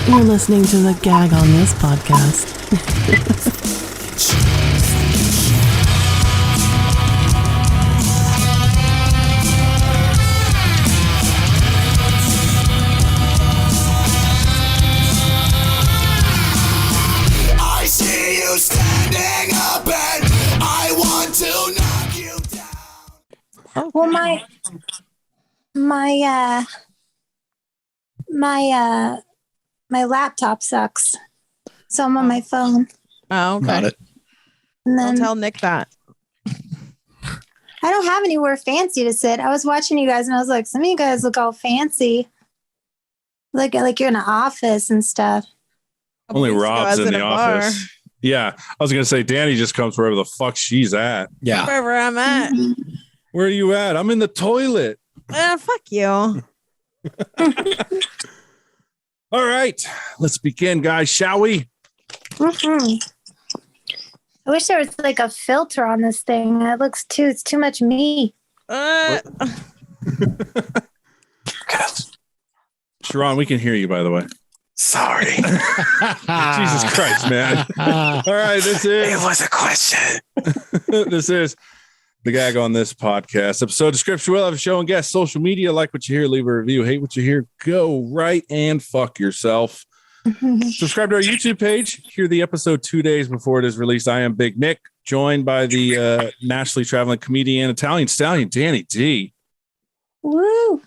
You're listening to the Gag On This podcast. I see you standing up and I want to knock you down. Well, my laptop sucks, so I'm on my phone. Oh, okay. Got it. And then Don't tell Nick that. I don't have anywhere fancy to sit. I was watching you guys, and I was like, some of you guys look all fancy, like you're in an office and stuff. Only Rob's in the bar. office. Yeah. I was going to say, Danny just comes wherever the fuck she's at. Yeah. Wherever I'm at. Where are you at? I'm in the toilet. Fuck you. All right. Let's begin, guys. Shall we? I wish there was like a filter on this thing. It's too much me. Sharon, we can hear you, by the way. Sorry. Jesus Christ, man. All right. It was a question. This is the Gag On This podcast. Episode description. We'll have a show and guest, social media. Like what you hear, leave a review. Hate what you hear, go right and fuck yourself. Subscribe to our YouTube page. Hear the episode 2 days before it is released. I am Big Nick, joined by the nationally traveling comedian, Italian stallion, Danny D. Woo!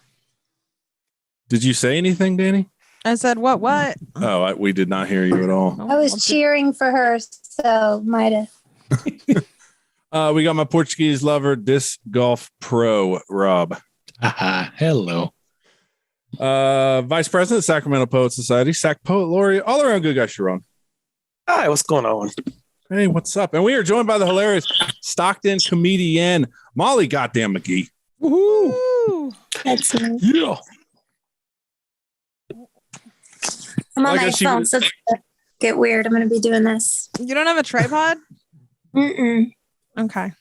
Did you say anything, Danny? I said, what? Oh, we did not hear you at all. I was cheering for her, so might have. We got my Portuguese lover, disc golf pro, Rob. Hello. Vice President, Sacramento Poet Society, Sac Poet Laureate, all around good guy, Sharon. Hi, what's going on? Hey, what's up? And we are joined by the hilarious Stockton comedienne, Molly goddamn MaGee. Woohoo! That's me. Yeah. I'm on Like my I see- phone, so it's gonna get weird. I'm going to be doing this. You don't have a tripod? Mm-mm. Okay.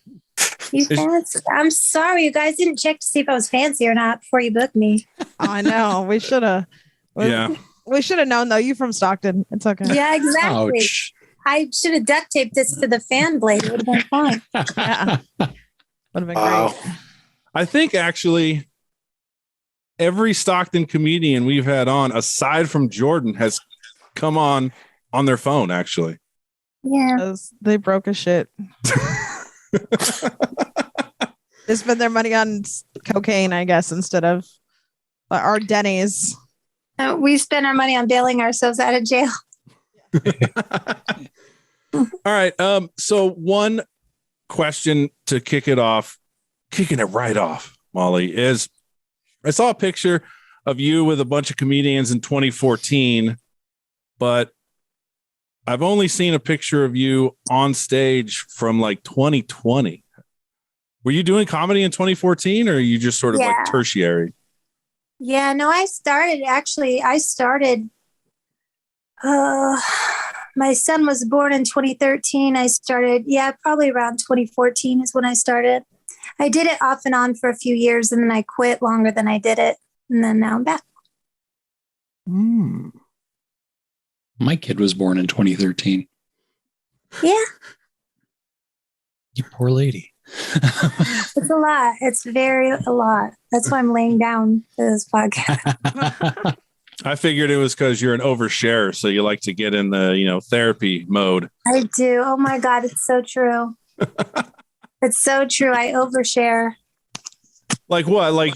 You fancy? I'm sorry, you guys didn't check to see if I was fancy or not before you booked me. I know. We should have. Yeah. We should have known, though. You from Stockton. It's okay. Yeah, exactly. Ouch. I should have duct taped this to the fan blade. It would have been fine. Yeah. Would have been Wow. great. I think actually every Stockton comedian we've had on, aside from Jordan, has come on their phone, actually. Yeah. 'Cause they broke a shit. They spend their money on cocaine, I guess, instead of our Denny's. We spend our money on bailing ourselves out of jail. All right. So one question to kicking it right off, Molly, is I saw a picture of you with a bunch of comedians in 2014, but I've only seen a picture of you on stage from like 2020. Were you doing comedy in 2014 or are you just sort of like tertiary? Yeah, no, I started. My son was born in 2013. I started, probably around 2014 is when I started. I did it off and on for a few years and then I quit longer than I did it. And then now I'm back. My kid was born in 2013. Yeah, You poor lady. it's a lot. It's a lot. That's why I'm laying down for this podcast. I figured it was because you're an overshare, so you like to get in the therapy mode. I do. Oh my God, it's so true. It's so true. I overshare. Like what? Like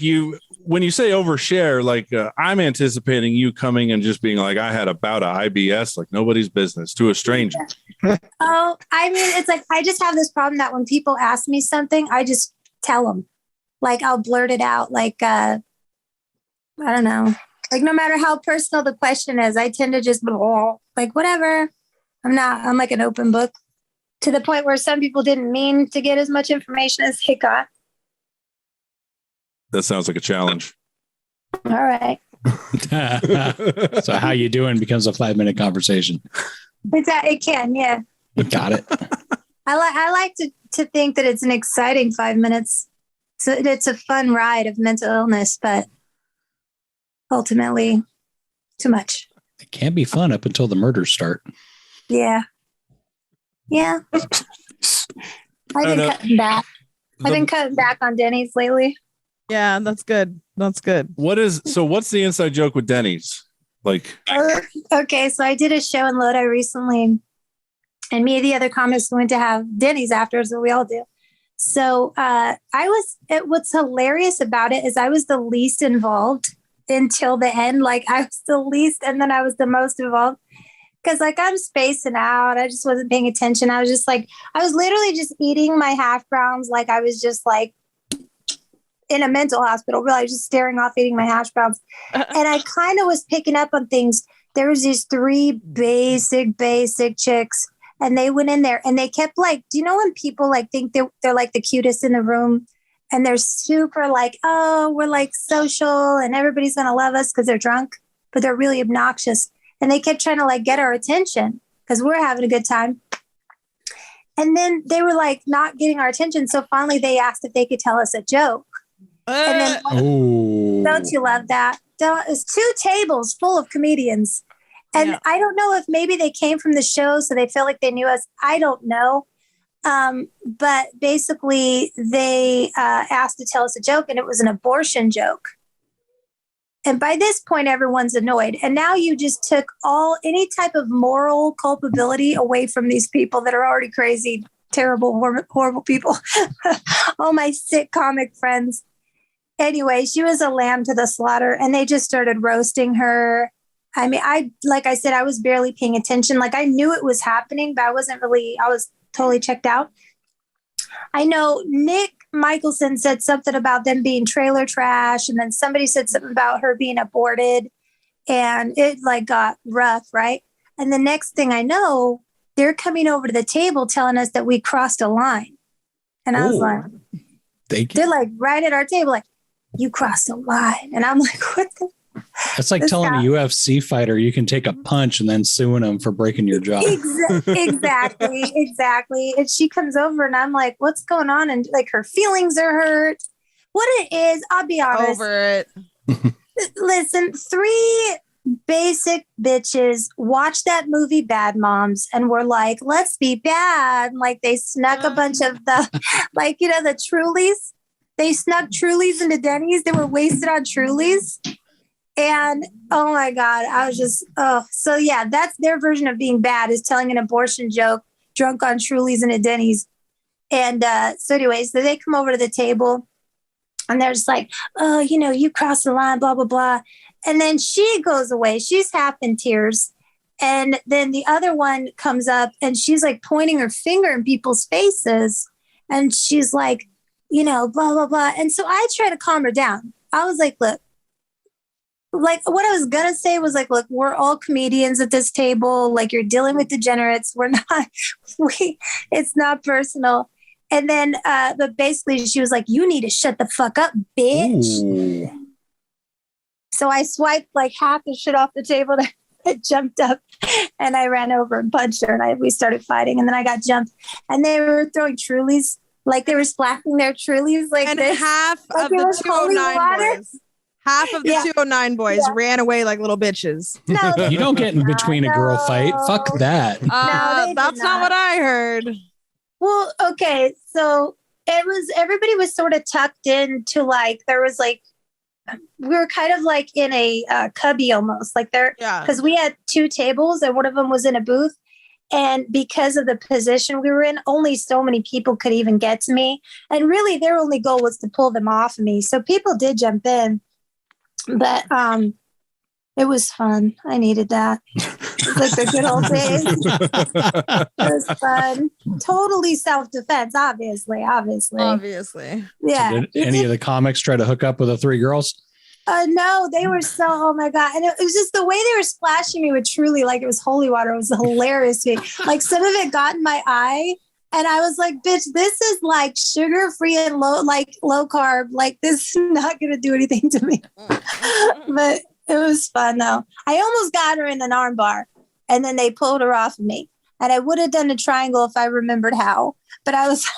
when you say overshare, like I'm anticipating you coming and just being like, I had a bout of IBS, like nobody's business, to a stranger. Oh, I mean, it's like I just have this problem that when people ask me something, I just tell them. Like I'll blurt it out. Like I don't know. Like no matter how personal the question is, I tend to just like whatever. I'm like an open book to the point where some people didn't mean to get as much information as they got. That sounds like a challenge. All right. So how you doing becomes a 5-minute conversation. It can, yeah. Got it. I like to think that it's an exciting 5 minutes. So it's a fun ride of mental illness, but ultimately too much. It can't be fun up until the murders start. Yeah. Yeah. I've been cutting back. I've been cutting back on Denny's lately. Yeah, that's good. That's good. What's the inside joke with Denny's? Like, Okay, so I did a show in Lodi recently, and me and the other comics went to have Denny's after, as we all do. So what's hilarious about it is I was the least involved until the end. Like I was the least, and then I was the most involved. Because like I'm spacing out. I just wasn't paying attention. I was literally just eating my hash browns. Like I was just like in a mental hospital, really just staring off eating my hash browns. And I kind of was picking up on things. There was these 3 basic chicks, and they went in there and they kept like, do you know when people like think they're like the cutest in the room, and they're super like, oh, we're like social and everybody's going to love us because they're drunk, but they're really obnoxious. And they kept trying to like get our attention because we're having a good time. And then they were like not getting our attention. So finally they asked if they could tell us a joke. And then, don't you love that? It's 2 tables full of comedians. And yeah. I don't know if maybe they came from the show, so they felt like they knew us. I don't know. But basically they asked to tell us a joke, and it was an abortion joke. And by this point, everyone's annoyed. And now you just took any type of moral culpability away from these people that are already crazy, terrible, horrible people. All my sick comic friends. Anyway, she was a lamb to the slaughter, and they just started roasting her. I mean, like I said, I was barely paying attention. Like I knew it was happening, but I was totally checked out. I know Nick Michelson said something about them being trailer trash, and then somebody said something about her being aborted, and it like got rough, right? And the next thing I know, they're coming over to the table telling us that we crossed a line. And I was like, they're like right at our table, like, you crossed a line. And I'm like, what the? It's like telling a UFC fighter you can take a punch and then suing them for breaking your jaw. Exactly. And she comes over and I'm like, what's going on? And like her feelings are hurt. What it is, I'll be honest. Over it. Listen, 3 basic bitches watched that movie Bad Moms and were like, let's be bad. And like they snuck a bunch of the, like, you know, the Trulies. They snuck Trulies into Denny's. They were wasted on Trulies. And oh my God, I was just, so yeah, that's their version of being bad, is telling an abortion joke drunk on Trulies in a Denny's. And so anyways, so they come over to the table and they're just like, oh, you know, you crossed the line, blah, blah, blah. And then she goes away. She's half in tears. And then the other one comes up and she's like pointing her finger in people's faces. And she's like, you know, blah, blah, blah. And so I try to calm her down. I was like, look, like what I was going to say was like, look, we're all comedians at this table. Like you're dealing with degenerates. We're not, it's not personal. And then, but basically she was like, you need to shut the fuck up, bitch. Ooh. So I swiped like half the shit off the table. I jumped up and I ran over and punched her and we started fighting. And then I got jumped and they were throwing Trulies. Like they were splashing their Trulies like and this. Half of the 209 boys. Half of the 209 boys ran away like little bitches. No, you don't get in between a girl fight. Fuck that. That's not what I heard. Well, okay. So everybody was sort of tucked into like, there was like, we were kind of like in a cubby almost like there, because we had 2 tables and one of them was in a booth. And because of the position we were in, only so many people could even get to me. And really their only goal was to pull them off of me. So people did jump in. But it was fun. I needed that. It was like the good old days. It was fun. Totally self-defense, obviously. Yeah. So did any of the comics try to hook up with the 3 girls? No, they were so, oh my God. And it was just the way they were splashing me with Truly, like it was holy water. It was hilarious to me. Like some of it got in my eye. And I was like, bitch, this is like sugar-free and low carb. Like this is not going to do anything to me. But it was fun though. I almost got her in an arm bar and then they pulled her off of me. And I would have done a triangle if I remembered how. But I was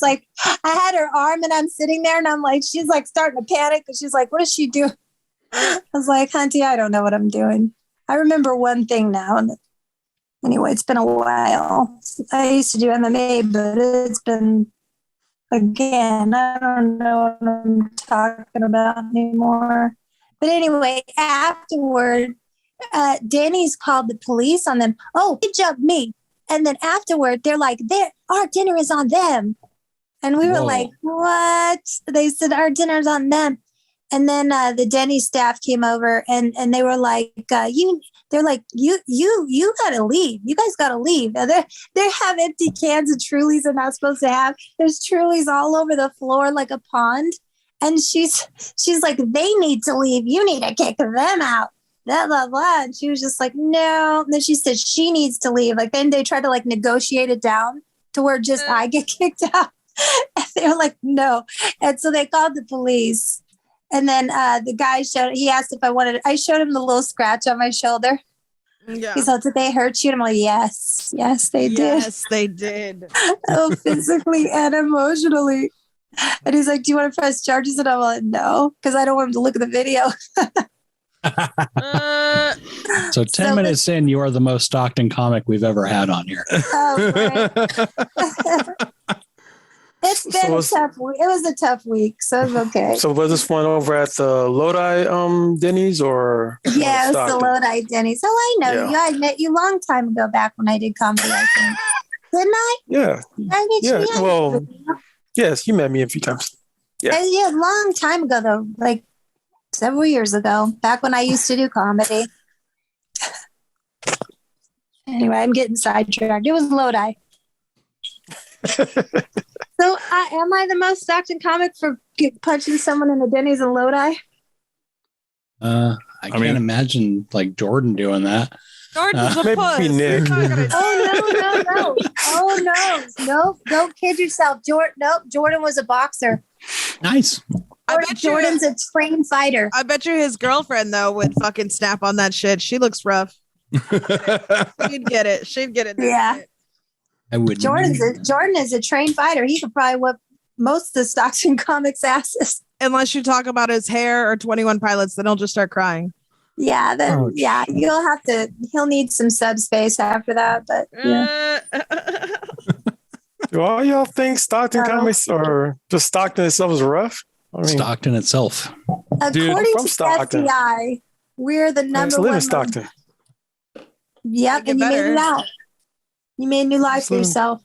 like, I had her arm and I'm sitting there and I'm like, she's like starting to panic. And she's like, what is she doing? I was like, Hunty, I don't know what I'm doing. I remember one thing now. And anyway, it's been a while. I used to do MMA, but it's been, again, I don't know what I'm talking about anymore. But anyway, afterward, Denny's called the police on them. Oh, he jumped me. And then afterward, they're like, our dinner is on them. And we were like, what? They said, our dinner's on them. And then the Denny staff came over and they were like, you gotta leave. You guys gotta leave. Now they have empty cans of Trulies they're not supposed to have. There's Trulies all over the floor like a pond. And she's like, they need to leave. You need to kick them out. Blah, blah, blah. And she was just like, no. And then she said she needs to leave. Like then they tried to like negotiate it down to where just I get kicked out. And they were like, no. And so they called the police. And then the guy he asked if I showed him the little scratch on my shoulder. Yeah. He said, did they hurt you? And I'm like, yes, they did. Yes, they did. Oh, physically and emotionally. And he's like, do you want to press charges? And I'm like, no, because I don't want him to look at the video. So 10 minutes in, you are the most Stockton comic we've ever had on here. Oh, right. It's been a tough week. It was a tough week, so it's okay. So was this one over at the Lodi Denny's or? Yeah, it was the Lodi Denny's. Oh, I know you. I met you a long time ago back when I did comedy, I think. Didn't I? Yeah. I met you. Well, yes, you met me a few times. Yeah. Yeah, a long time ago, though, like several years ago, back when I used to do comedy. Anyway, I'm getting sidetracked. It was Lodi. So, am I the most Stockton comic for punching someone in the Denny's in Lodi? I can't imagine like Jordan doing that. Jordan's a puss. Nick. Oh no! Don't kid yourself, Jordan. Nope, Jordan was a boxer. Nice. Jordan's a trained fighter. I bet you his girlfriend though would fucking snap on that shit. She looks rough. She'd get it. She'd get it. Yeah. I would. Jordan is a trained fighter. He could probably whip most of the Stockton comics' asses. Unless you talk about his hair or 21 Pilots, then he'll just start crying. Yeah, he'll need some subspace after that. But yeah. Do all y'all think Stockton comics or just Stockton itself is rough? I mean, Stockton itself. According to FBI, we're the number one. Live in Stockton. Yep, and you made it out. You made a new life for yourself.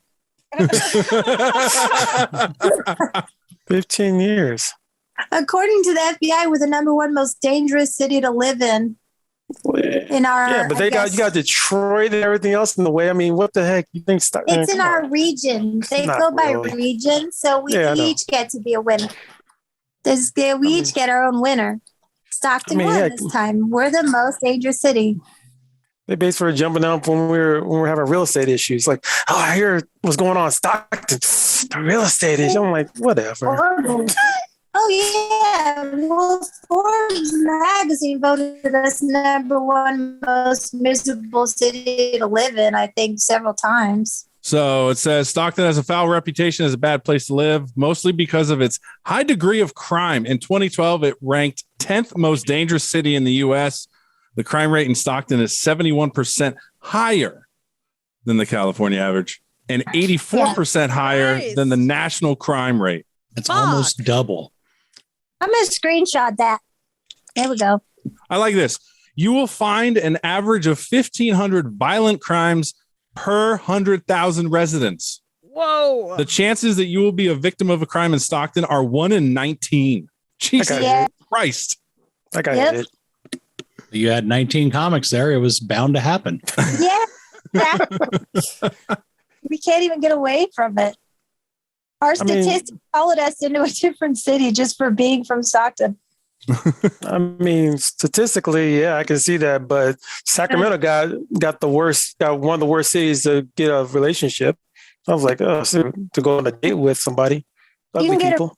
15 years. According to the FBI, we're the number one most dangerous city to live in. In our, but you got Detroit and everything else in the way. I mean, what the heck? You think Stockton? It's in our region. They go by region, so we each get to be a winner. We each get our own winner. Stockton won this time. We're the most dangerous city. They basically were jumping out when we were having real estate issues. Like, oh, I hear what's going on in Stockton. The real estate issue. I'm like, whatever. Oh yeah. Well, Forbes magazine voted us number one most miserable city to live in, I think, several times. So it says Stockton has a foul reputation as a bad place to live, mostly because of its high degree of crime. In 2012, it ranked 10th most dangerous city in the U.S. The crime rate in Stockton is 71% higher than the California average and 84% higher than the national crime rate. It's almost double. I'm going to screenshot that. There we go. I like this. You will find an average of 1,500 violent crimes per 100,000 residents. Whoa. The chances that you will be a victim of a crime in Stockton are 1 in 19. Jesus Christ. That guy hit it. You had 19 comics there. It was bound to happen. Yeah. We can't even get away from it. Our statistics followed us into a different city just for being from Stockton. I mean, statistically, yeah, I can see that. But Sacramento got one of the worst cities to get a relationship. I was like, to go on a date with somebody. Ugly people.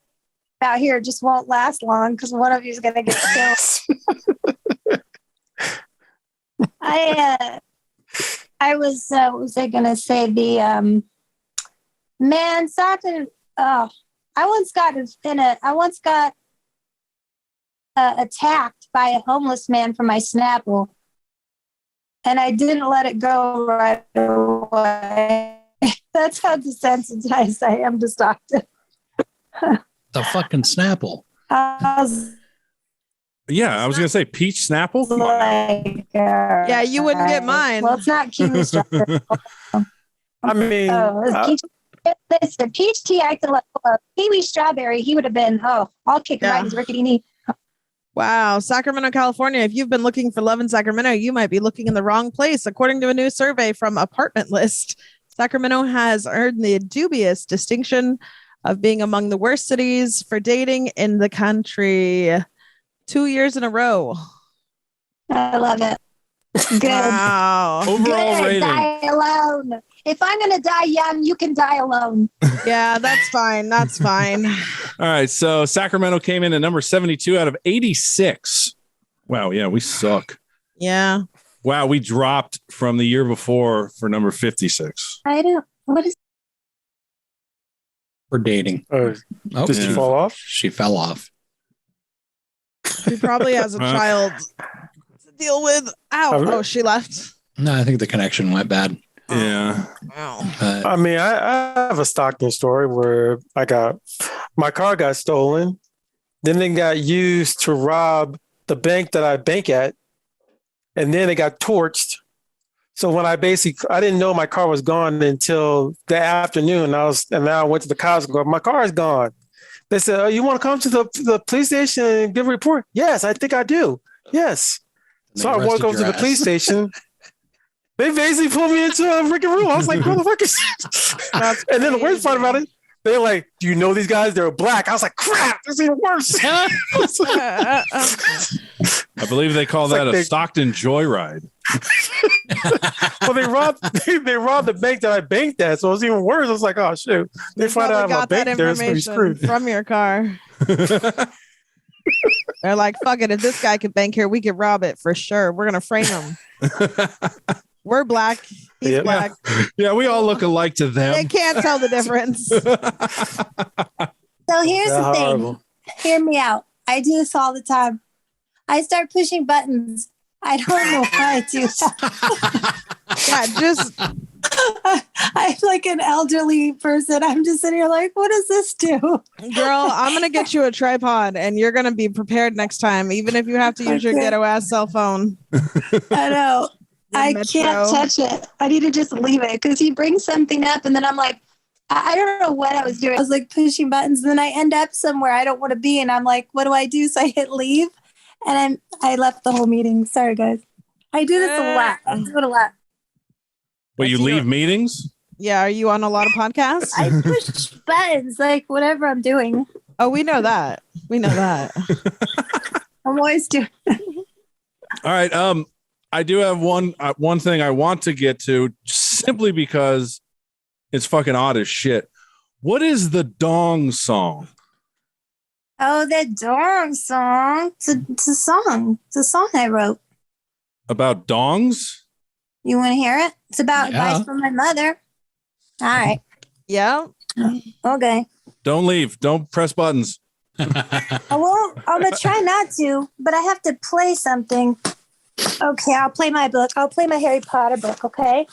Out here just won't last long because one of you is going to get killed. I was what was I going to say? The man, Stockton. Oh, I once got attacked by a homeless man for my Snapple. and I didn't let it go right away. That's how desensitized I am to Stockton. The fucking Snapple. I was Yeah, I was gonna say peach Snapple. Come on now. like, Yeah, you wouldn't get mine. Well, it's not kiwi strawberry. I mean, Peach, listen, peach tea, I could love. Kiwi strawberry, he would have been, I'll kick him right in his rickety knee. Wow. Sacramento, California. If you've been looking for love in Sacramento, you might be looking in the wrong place. According to a new survey from Apartment List, Sacramento has earned the dubious distinction of being among the worst cities for dating in the country 2 years in a row. I love it. Good. Wow. Overall Good. rating. Die alone. If I'm going to die young, you can die alone. Yeah, that's fine. That's fine. All right, so Sacramento came in at number 72 out of 86. Wow, yeah, we suck. Yeah. Wow, we dropped from the year before for number 56. I don't. What is? For dating. did Oh, she fall off? she fell off. She probably has a child to deal with. Ow. Oh, she left. No, I think the connection went bad. Yeah. Wow. I mean, I have a Stockton story where my car got stolen. Then they got used to rob the bank that I bank at. And then it got torched. So when I didn't know my car was gone until the afternoon. And now I went to the cops and go, my car is gone. They said, oh, you want to come to the police station and give a report? Yes, I think I do. Yes. So I walk over to the police station. They basically pulled me into a freaking room. I was like, motherfuckers. And then the worst part about it, they're like, do you know these guys? They're black. I was like, crap, this is even worse. I believe they call that a Stockton joyride. Well, they robbed the bank that I banked at, so it was even worse. I was like, oh shoot. They find out my bank there, it's gonna be screwed. From your car. They're like, fuck it. If this guy could bank here, we could rob it for sure. We're gonna frame him. We're black. He's black. Yeah, we all look alike to them. They can't tell the difference. So here's the thing. Horrible. Hear me out. I do this all the time. I start pushing buttons. I don't know why I do that. Yeah, just I'm like an elderly person. I'm just sitting here like, what does this do? girl, I'm gonna get you a tripod and you're gonna be prepared next time, even if you have to use your ghetto ass cell phone. I know. I can't touch it. I need to just leave it because he brings something up and then I'm like, I don't know what I was doing. I was like pushing buttons and then I end up somewhere I don't want to be. And I'm like, what do I do? So I hit leave and I left the whole meeting. Sorry, guys. I do this a lot. I do it a lot. Well, you leave meetings? Yeah, are you on a lot of podcasts? I push buttons, like whatever I'm doing. Oh, we know that. We know that. I'm always doing. All right. I do have one thing I want to get to simply because it's fucking odd as shit. What is the dong song? Oh, that dong song. It's a song. It's a song I wrote. About dongs? You want to hear it? It's about advice from my mother. All right. Yeah. Okay. Don't leave. Don't press buttons. I won't. I'm going to try not to, but I have to play something. Okay, I'll play my book. I'll play my Harry Potter book, okay?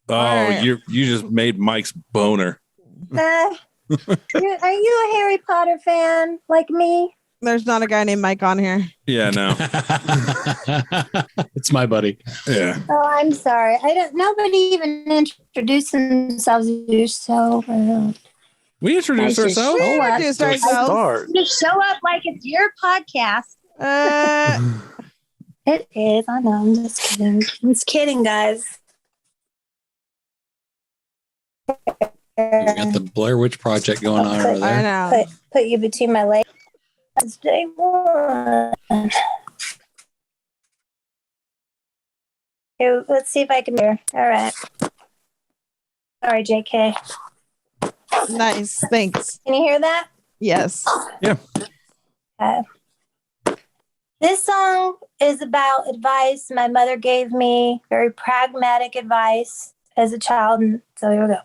Oh, right. you just made Mike's boner. Are you a Harry Potter fan like me? There's not a guy named Mike on here. Yeah, no. It's my buddy. Yeah. Oh, I'm sorry. Nobody even introduced themselves. You're so We introduced ourselves. We introduced ourselves. Just show up like it's your podcast. It is. I know. I'm just kidding. I'm just kidding, guys. You got the Blair Witch Project going on over I there. know. Put you between my legs. That's day one. Here, let's see if I can hear. All right. Sorry, JK. Nice. Thanks. Can you hear that? Yes. Yeah. This song is about advice my mother gave me, very pragmatic advice as a child. And so here we go.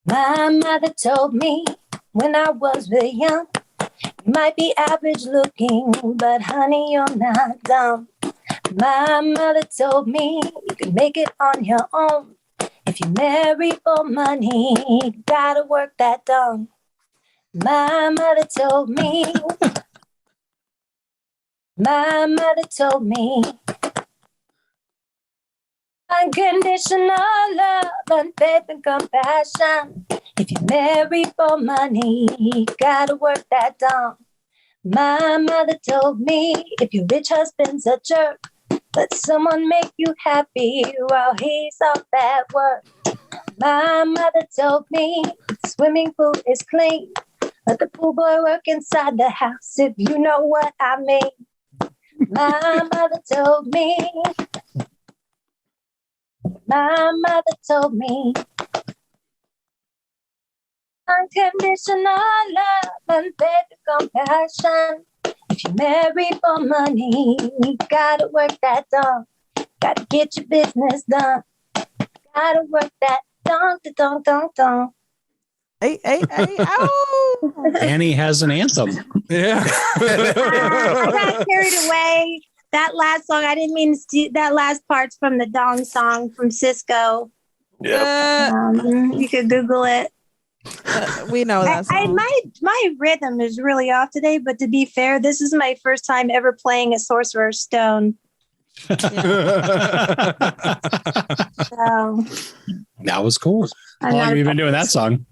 My mother told me when I was very young, You might be average looking, but honey, you're not dumb. My mother told me you can make it on your own. If you marry for money, you gotta work that dumb. My mother told me. My mother told me. Unconditional love and faith and compassion. If you marry for money, you gotta work that dumb. My mother told me if your rich husband's a jerk, let someone make you happy while he's off at work. My mother told me the swimming pool is clean. Let the pool boy work inside the house, if you know what I mean. My mother told me. My mother told me. Unconditional love and faith and compassion. If you marry for money, you gotta work that dumb. Gotta get your business done. Gotta work that dong. Hey, ow! Annie has an anthem. Yeah. I got carried away. That last song, I didn't mean to steal. That last part's from the Dong song from Cisco. Yeah. You could Google it. We know that song. My rhythm is really off today, but to be fair, this is my first time ever playing a Sorcerer's Stone. So, That was cool. How long have you been doing that song?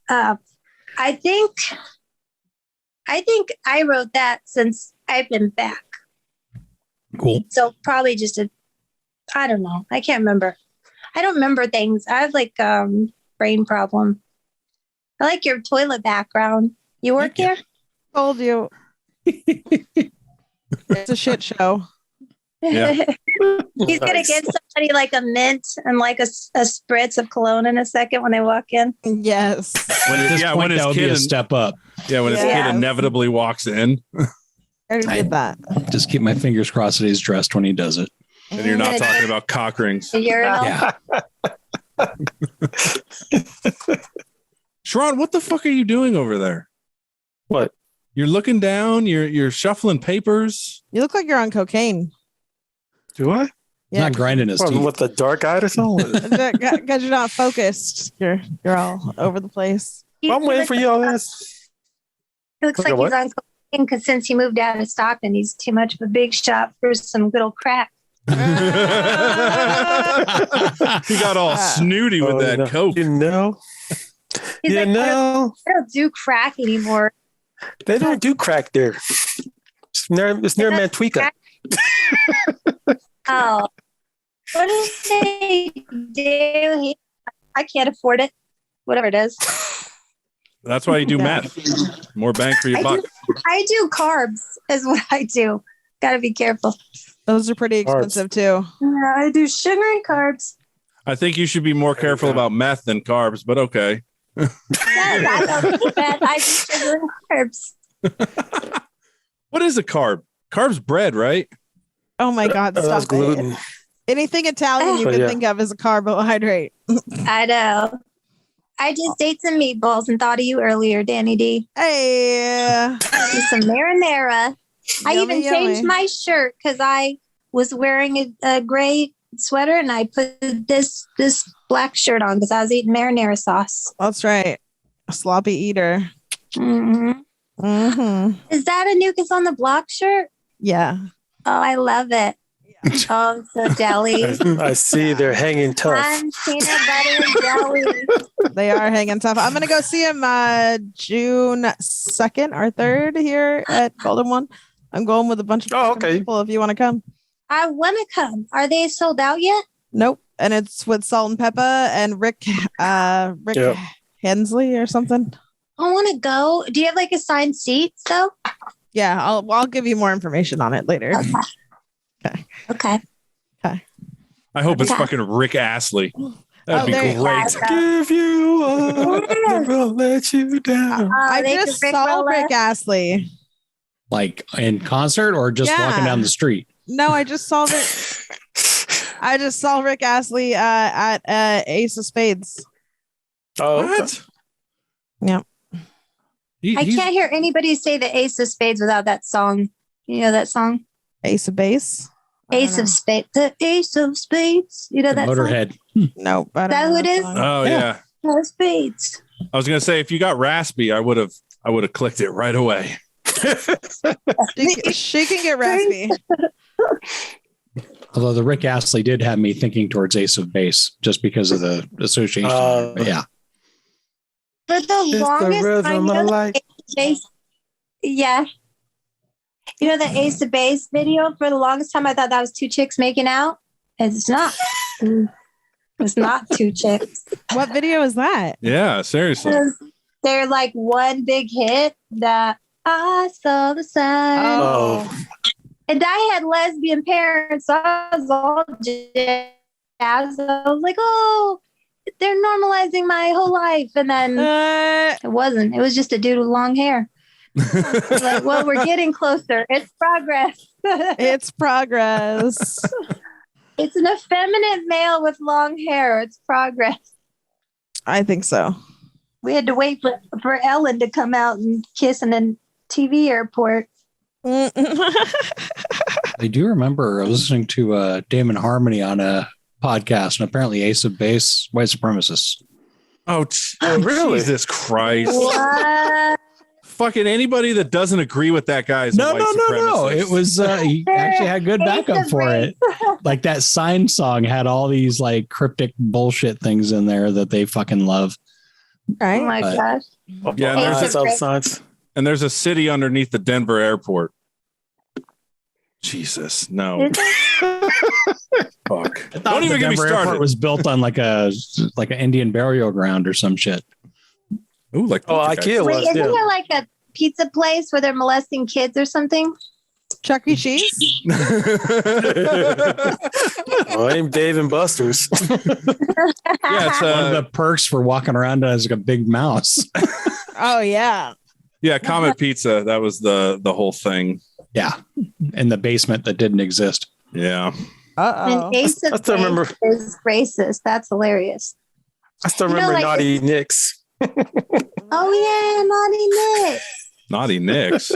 I think I wrote that since I've been back. Cool. So probably just I don't know. I can't remember. I don't remember things. I have like brain problem. I like your toilet background. You work here? Told you. It's a shit show. Yeah. He's gonna get somebody like a mint and like a spritz of cologne in a second when they walk in. Yes. When his that would be kid a step up. when his kid inevitably walks in, I already did that. Just keep my fingers crossed that he's dressed when he does it. and you're not talking about cock rings. The urinal. Yeah. Sharon, what the fuck are you doing over there? What? You're looking down. You're shuffling papers. You look like you're on cocaine. Do I? He's Yeah. not grinding his teeth. With the dark eye or something? Because you're not focused. You're all over the place. I'm waiting for y'all. He looks like What? he's on cocaine because since he moved out of Stockton, he's too much of a big shot for some good old crack. He got all snooty with that coke. You know? He's You like, know? I don't do crack anymore. They don't do crack there. It's near Manteca. Oh, what is they do? I can't afford it. Whatever it is. That's why you do meth. More bang for your buck. I do carbs is what I do. Got to be careful. Those are pretty expensive too. Yeah, I do sugar and carbs. I think you should be more careful about meth than carbs, but okay. I don't do that. I do sugar and carbs. What is a carb? Carb's bread, right? Oh my God, That's stop it. gluten. Anything Italian you Oh, can yeah. think of as a carbohydrate. I know. I just ate some meatballs and thought of you earlier, Danny D. Hey. With some marinara. I Yummy, even changed yummy. my shirt because I was wearing a gray sweater and I put this black shirt on because I was eating marinara sauce. That's right. A sloppy eater. Mm-hmm. Mm-hmm. Is that a New Kids on the Block shirt? Yeah. Oh, I love it. Oh, I'm so jelly. I see they're hanging tough. I'm peanut butter and jelly. They are hanging tough. I'm going to go see him June 2nd or 3rd here at Golden One. I'm going with a bunch of okay. people if you want to come. I want to come. Are they sold out yet? Nope. And it's with Salt and Pepper and Rick Yep. Hensley or something. I want to go. Do you have like assigned seats though? Yeah, I'll give you more information on it later. Okay. I hope it's Okay. fucking Rick Astley. That'd be there- great. Give you up, never let you down. I they just could saw Rickroll Rick us. Astley. Like in concert or just Yeah. walking down the street? No, I just saw Rick Astley at Ace of Spades. Oh, okay. What? Yep. I can't hear anybody say the Ace of Spades without that song. You know that song? Ace of Base. Ace of Spades. The Ace of Spades. You know that Motorhead. Nope. Is that who it is? Oh yeah. No spades. I was gonna say if you got raspy, I would have clicked it right away. She can get raspy. Although the Rick Astley did have me thinking towards Ace of Base just because of the association. But yeah. For the longest time, you know the Ace of Base. Yeah. You know the Ace of Base video? For the longest time, I thought that was two chicks making out. It's not. It's not two chicks. What video is that? Yeah, seriously. They're like one big hit that I saw the sign. Oh. And I had lesbian parents, so I was all jazzed. I was like, oh, they're normalizing my whole life. And then it wasn't. It was just a dude with long hair. Like, well, we're getting closer. It's progress. It's progress. It's an effeminate male with long hair. It's progress. I think so. We had to wait for Ellen to come out and kiss in a TV airport. I do remember listening to Damon Harmony on a podcast, and apparently Ace of Base, white supremacists. Oh, really? Jesus Christ. What? Fucking anybody that doesn't agree with that guy is No. a white supremacist. It was, he actually had good backup for it. Like that Sign song had all these like cryptic bullshit things in there that they fucking love. Oh my gosh. Yeah, Signs. and there's a city underneath the Denver airport. Jesus, no. Fuck. Don't even get me started. Airport was built on like an Indian burial ground or some shit. Ooh, like IKEA Wait, was. isn't there like a pizza place where they're molesting kids or something? Chuck E. Cheese? Oh, I'm Dave and Buster's. Yeah, it's one of the perks for walking around as like a big mouse. Oh yeah. Yeah, Comet Pizza. That was the whole thing. Yeah, in the basement that didn't exist. Yeah. And Ace of still remember. Base is racist. That's hilarious. I still remember like, Naughty Nicks. Oh yeah, Naughty Nick. Naughty Nicks.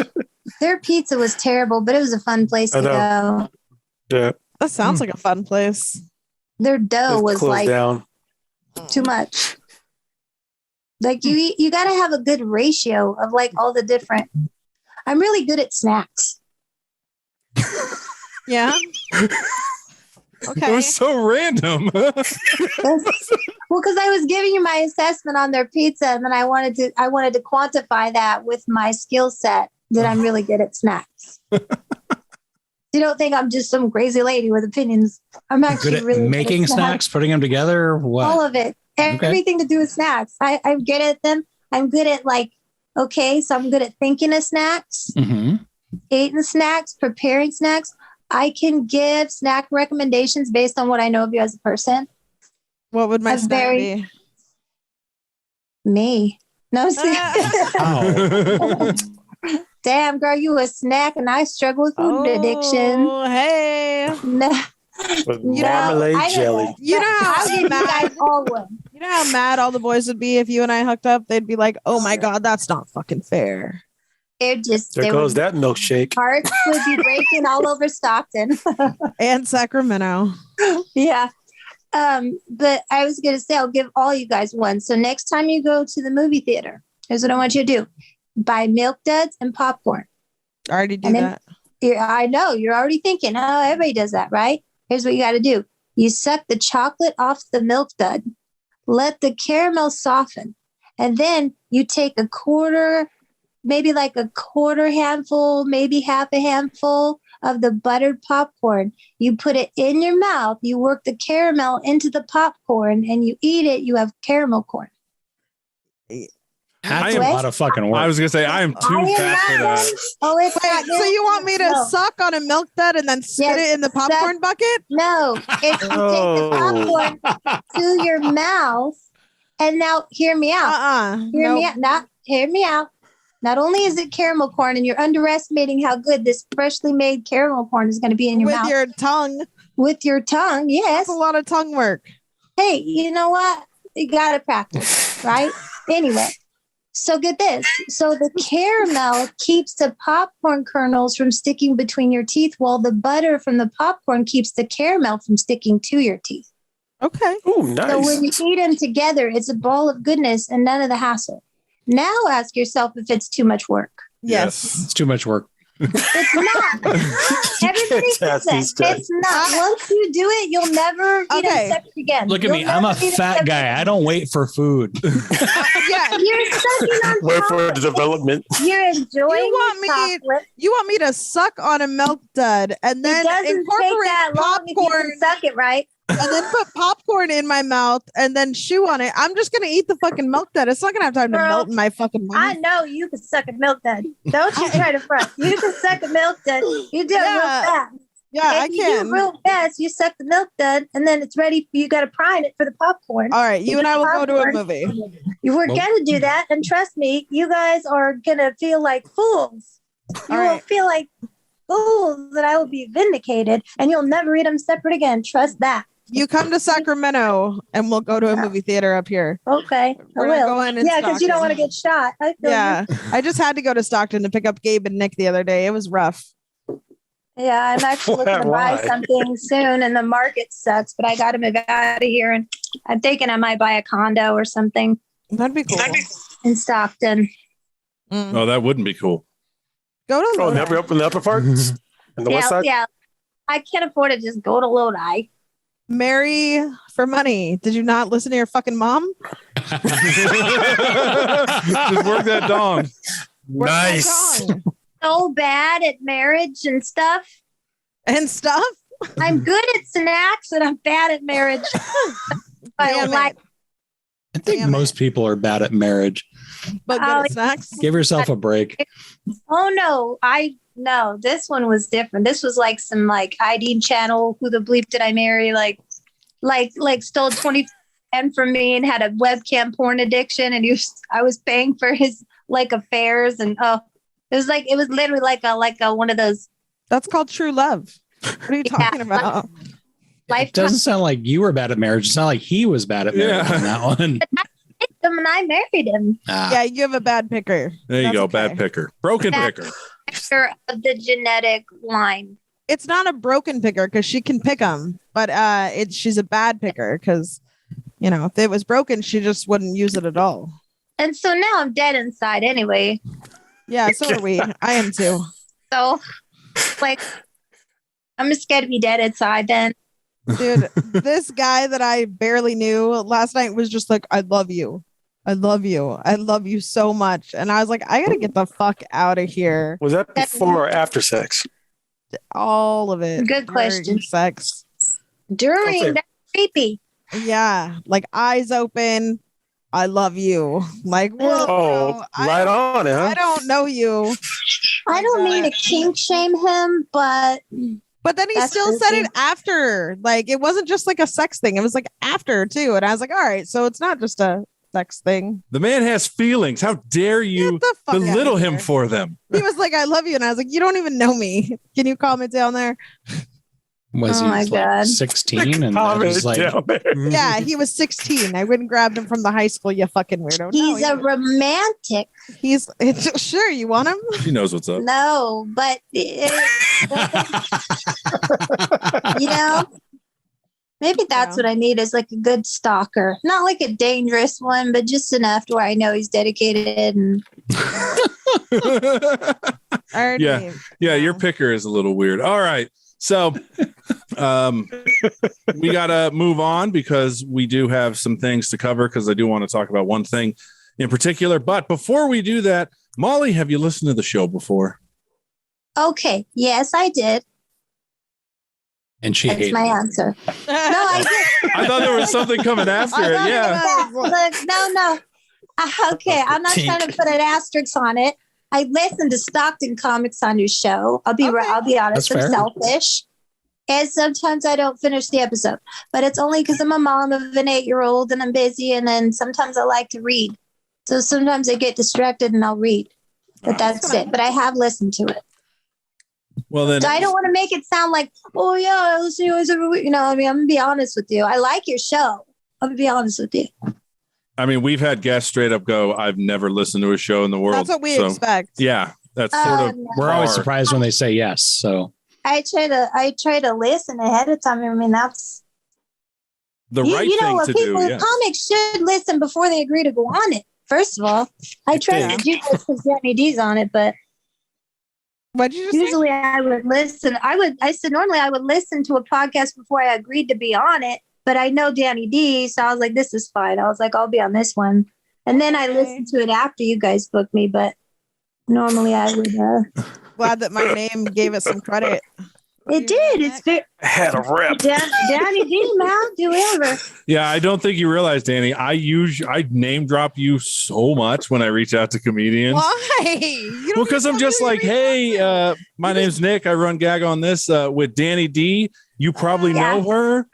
Their pizza was terrible, but it was a fun place to go. Yeah. That sounds like a fun place. Their dough was closed like down. too much. Like you got to have a good ratio of like all the different. I'm really good at snacks. Yeah. Okay. It was so random. Well, because I was giving you my assessment on their pizza, and then I wanted to quantify that with my skill set that I'm really good at snacks. You don't think I'm just some crazy lady with opinions? I'm actually Good at really making good at snacks, putting them together. What? All of it, everything to do with snacks. I'm good at them. I'm good at so I'm good at thinking of snacks, eating snacks, preparing snacks. I can give snack recommendations based on what I know of you as a person. What would my snack be? Me. No, see. Oh. Damn, girl, you a snack and I struggle with food addiction. Oh, hey. No. With marmalade jelly. You know how I'll give you guys all one. You know how mad all the boys would be if you and I hooked up? They'd be like, oh my God, that's not fucking fair. There goes that milkshake. Hearts would be breaking all over Stockton. And Sacramento. Yeah. But I was going to say, I'll give all you guys one. So next time you go to the movie theater, here's what I want you to do. Buy Milk Duds and popcorn. I already do that. I know. You're already thinking, oh, everybody does that, right? Here's what you got to do. You suck the chocolate off the Milk Dud. Let the caramel soften. And then you take a quarter, maybe like a quarter handful, maybe half a handful of the buttered popcorn. You put it in your mouth. You work the caramel into the popcorn and you eat it. You have caramel corn. That's a lot of fucking work. I was going to say, I am too fast for that. Oh, it's Wait, so you want me to suck on a Milk Dud and then spit it in the popcorn bucket? No, it's you take the popcorn to your mouth. And now hear me out. Hear me out. Not only is it caramel corn, and you're underestimating how good this freshly made caramel corn is going to be in your mouth. With your tongue. With your tongue, yes. That's a lot of tongue work. Hey, you know what? You got to practice, right? Anyway, So get this. So the caramel keeps the popcorn kernels from sticking between your teeth, while the butter from the popcorn keeps the caramel from sticking to your teeth. Okay. Ooh, nice. So when you eat them together, it's a ball of goodness and none of the hassle. Now ask yourself if it's too much work. Yes. It's too much work. It's not. Everybody says that. It's not. Once you do it, you'll never eat Okay. it separate again. Look at You'll me. I'm a never eat it fat separate guy. again. I don't wait for food. Yeah. You're sucking on Wait for chocolate. the development. You're enjoying You want me- chocolate. You want me to suck on a milk dud and then It doesn't take incorporate that long if you popcorn can suck it right. and then put popcorn in my mouth and then chew on it? I'm just gonna eat the fucking milk dud. It's not gonna have time to Girl, melt in my fucking mouth. I know you can suck a milk dud. Don't you try to front. You can suck a milk dud. You do it real Yeah. fast. Yeah, I If you do can. it real fast, you suck the milk dud, and then it's ready. You got to prime it for the popcorn. All right, you and I will go to a Popcorn. movie. You were Well- gonna do that, and trust me, you guys are gonna feel like fools. You All will right. feel like fools, and I will be vindicated, and you'll never eat them separate again. Trust that. You come to Sacramento and we'll go to a movie theater up here. Okay, We're I gonna will. go in and Yeah, because you don't want to Stockton. get shot. I feel Yeah, I just had to go to Stockton to pick up Gabe and Nick the other day. It was rough. you. Yeah, I'm actually looking to buy Why? something soon, and the market sucks. But I got to move out of here, and I'm thinking I might buy a condo or something That'd be cool. in Stockton. Mm. Oh, that wouldn't be cool. Go to Oh, Lodi. never up in the upper part? And the west Yeah, side? yeah. I can't afford to just go to Lodi. Marry for money. Did you not listen to your fucking mom? Just work that dong. Work that Nice. song. So bad at marriage and stuff. And stuff. I'm good at snacks and I'm bad at marriage. I Damn don't like it. I think Damn it. most people are bad at marriage. But good Oh, at snacks. Give yourself a break. Oh no, this one was different. This was like some like ID channel. Who the bleep did I marry? Like stole 20 and from me and had a webcam porn addiction. And I was paying for his like affairs. And it was literally like a one of those That's called true love. What are you Yeah. talking about? It lifetime. doesn't sound like you were bad at marriage. It sounded like he was bad at marriage Yeah. on that one. And I married him. Ah, Yeah, you have a bad picker. There you That's go. okay. Bad picker. Broken Bad- picker. After of the genetic line. It's not a broken picker because she can pick them, but she's a bad picker because, if it was broken, she just wouldn't use it at all. And so now I'm dead inside anyway. Yeah, so are we. I am too. So like I'm just scared to be dead inside then. Dude, this guy that I barely knew last night was just like, I love you. I love you. I love you so much. And I was like, I got to get the fuck out of here. Was that before or after sex? All of it. Good question. During sex. During Okay. that creepy. Yeah. Like eyes open. I love you. Like, whoa, Oh, bro, right on it, I huh? don't know you. I don't mean to kink shame him, but But then he That's still said creepy. it after. Like, it wasn't just like a sex thing. It was like after too. And I was like, all right, so it's not just a sex thing. The man has feelings. How dare you Get the fuck belittle outta him here. for them? He was like, I love you. And I was like, you don't even know me. Can you calm it down there? was Oh he my like God. 16? And that Comment was like, down there. Yeah, he was 16. I went and grabbed him from the high school, you fucking weirdo. he's no, a romantic. he's sure you want him? She knows what's up. No, but maybe that's Yeah. what I need is like a good stalker. Not like a dangerous one, but just enough to where I know he's dedicated and I already Yeah. knew. Yeah, your picker is a little weird. All right. So we got to move on because we do have some things to cover because I do want to talk about one thing in particular. But before we do that, Molly, have you listened to the show before? okay. Yes, I did. and she That's hated my it. answer. No, I did. I thought there was something coming after I it. thought Yeah. Look, no. Okay, I'm not trying to put an asterisk on it. I listen to Stockton comics on your show. I'll be Okay. I'll be honest. That's I'm fair. selfish, and sometimes I don't finish the episode. But it's only because I'm a mom of an 8-year-old and I'm busy. And then sometimes I like to read, so sometimes I get distracted and I'll read. But that's it. But I have listened to it. Well, then So I don't want to make it sound like, oh yeah, I listen to you guys every week. I mean, I'm gonna be honest with you. I like your show. I'm gonna be honest with you. I mean, we've had guests straight up go, I've never listened to a show in the world. That's what we expect. Yeah, that's sort of. No. We're always our- surprised when they say yes. So I try to listen ahead of time. I mean, that's the right you know thing what to people do. with Yes. comics should listen before they agree to go on it. First of all, I try to do this because Denny D's on it, but What did you just say? usually I would listen. I said normally I would listen to a podcast before I agreed to be on it, but I know Danny D, so I was like, this is fine. I was like, I'll be on this one. And then I listened to it after you guys booked me, but normally I would. Glad that my name gave it some credit. It did. It's very Had a rep. Danny D, man, do whatever. Yeah, I don't think you realize, Danny. I name drop you so much when I reach out to comedians. Why? You don't Well, because I'm even just know like, who you're hey, my name's Nick. I run Gag on This with Danny D. You probably Yeah. know her.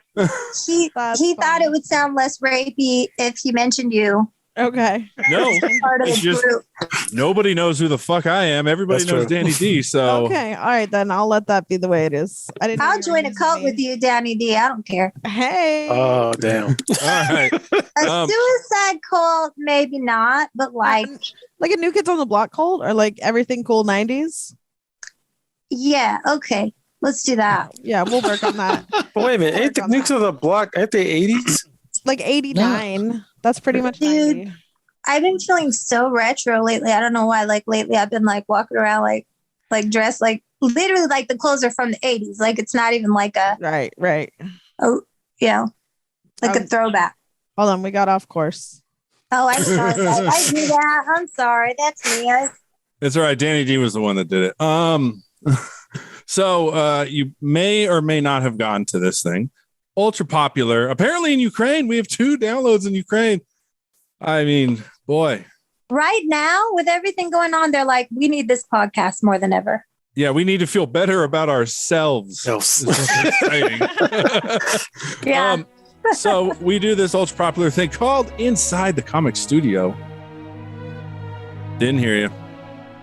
He That's thought funny. it would sound less rapey if he mentioned you. Okay. No, Part of It's the just- group. nobody knows who the fuck I am. Everybody That's knows true. Danny D. So Okay. All right, then I'll let that be the way it is. I didn't. know I'll you were join a using cult me. with you, Danny D. I don't care. Hey. Oh, damn. all right. A suicide cult, maybe not, but like, Like a New Kids on the Block cult or like Everything Cool 90s? yeah, okay, let's do that. Yeah, we'll work on that. But wait a minute. Ain't the Nukes of the Block, ain't they 80s? Like 89. That's pretty much Dude. 90. I've been feeling so retro lately. I don't know why. Like lately, I've been like walking around like dressed like literally like the clothes are from the 80s. Like it's not even like a Right. you know like a Um, throwback. Hold on, we got off course. Oh, I'm sorry. I do that. I'm sorry. That's me. It's all right. Danny D was the one that did it. So you may or may not have gone to this thing. Ultra popular. Apparently in Ukraine, we have 2 downloads in Ukraine. I mean, boy. Right now, with everything going on, they're like, we need this podcast more than ever. Yeah, we need to feel better about ourselves. Else. Is what they're saying. Yeah. So we do this ultra popular thing called Inside the Comic Studio. Didn't hear you.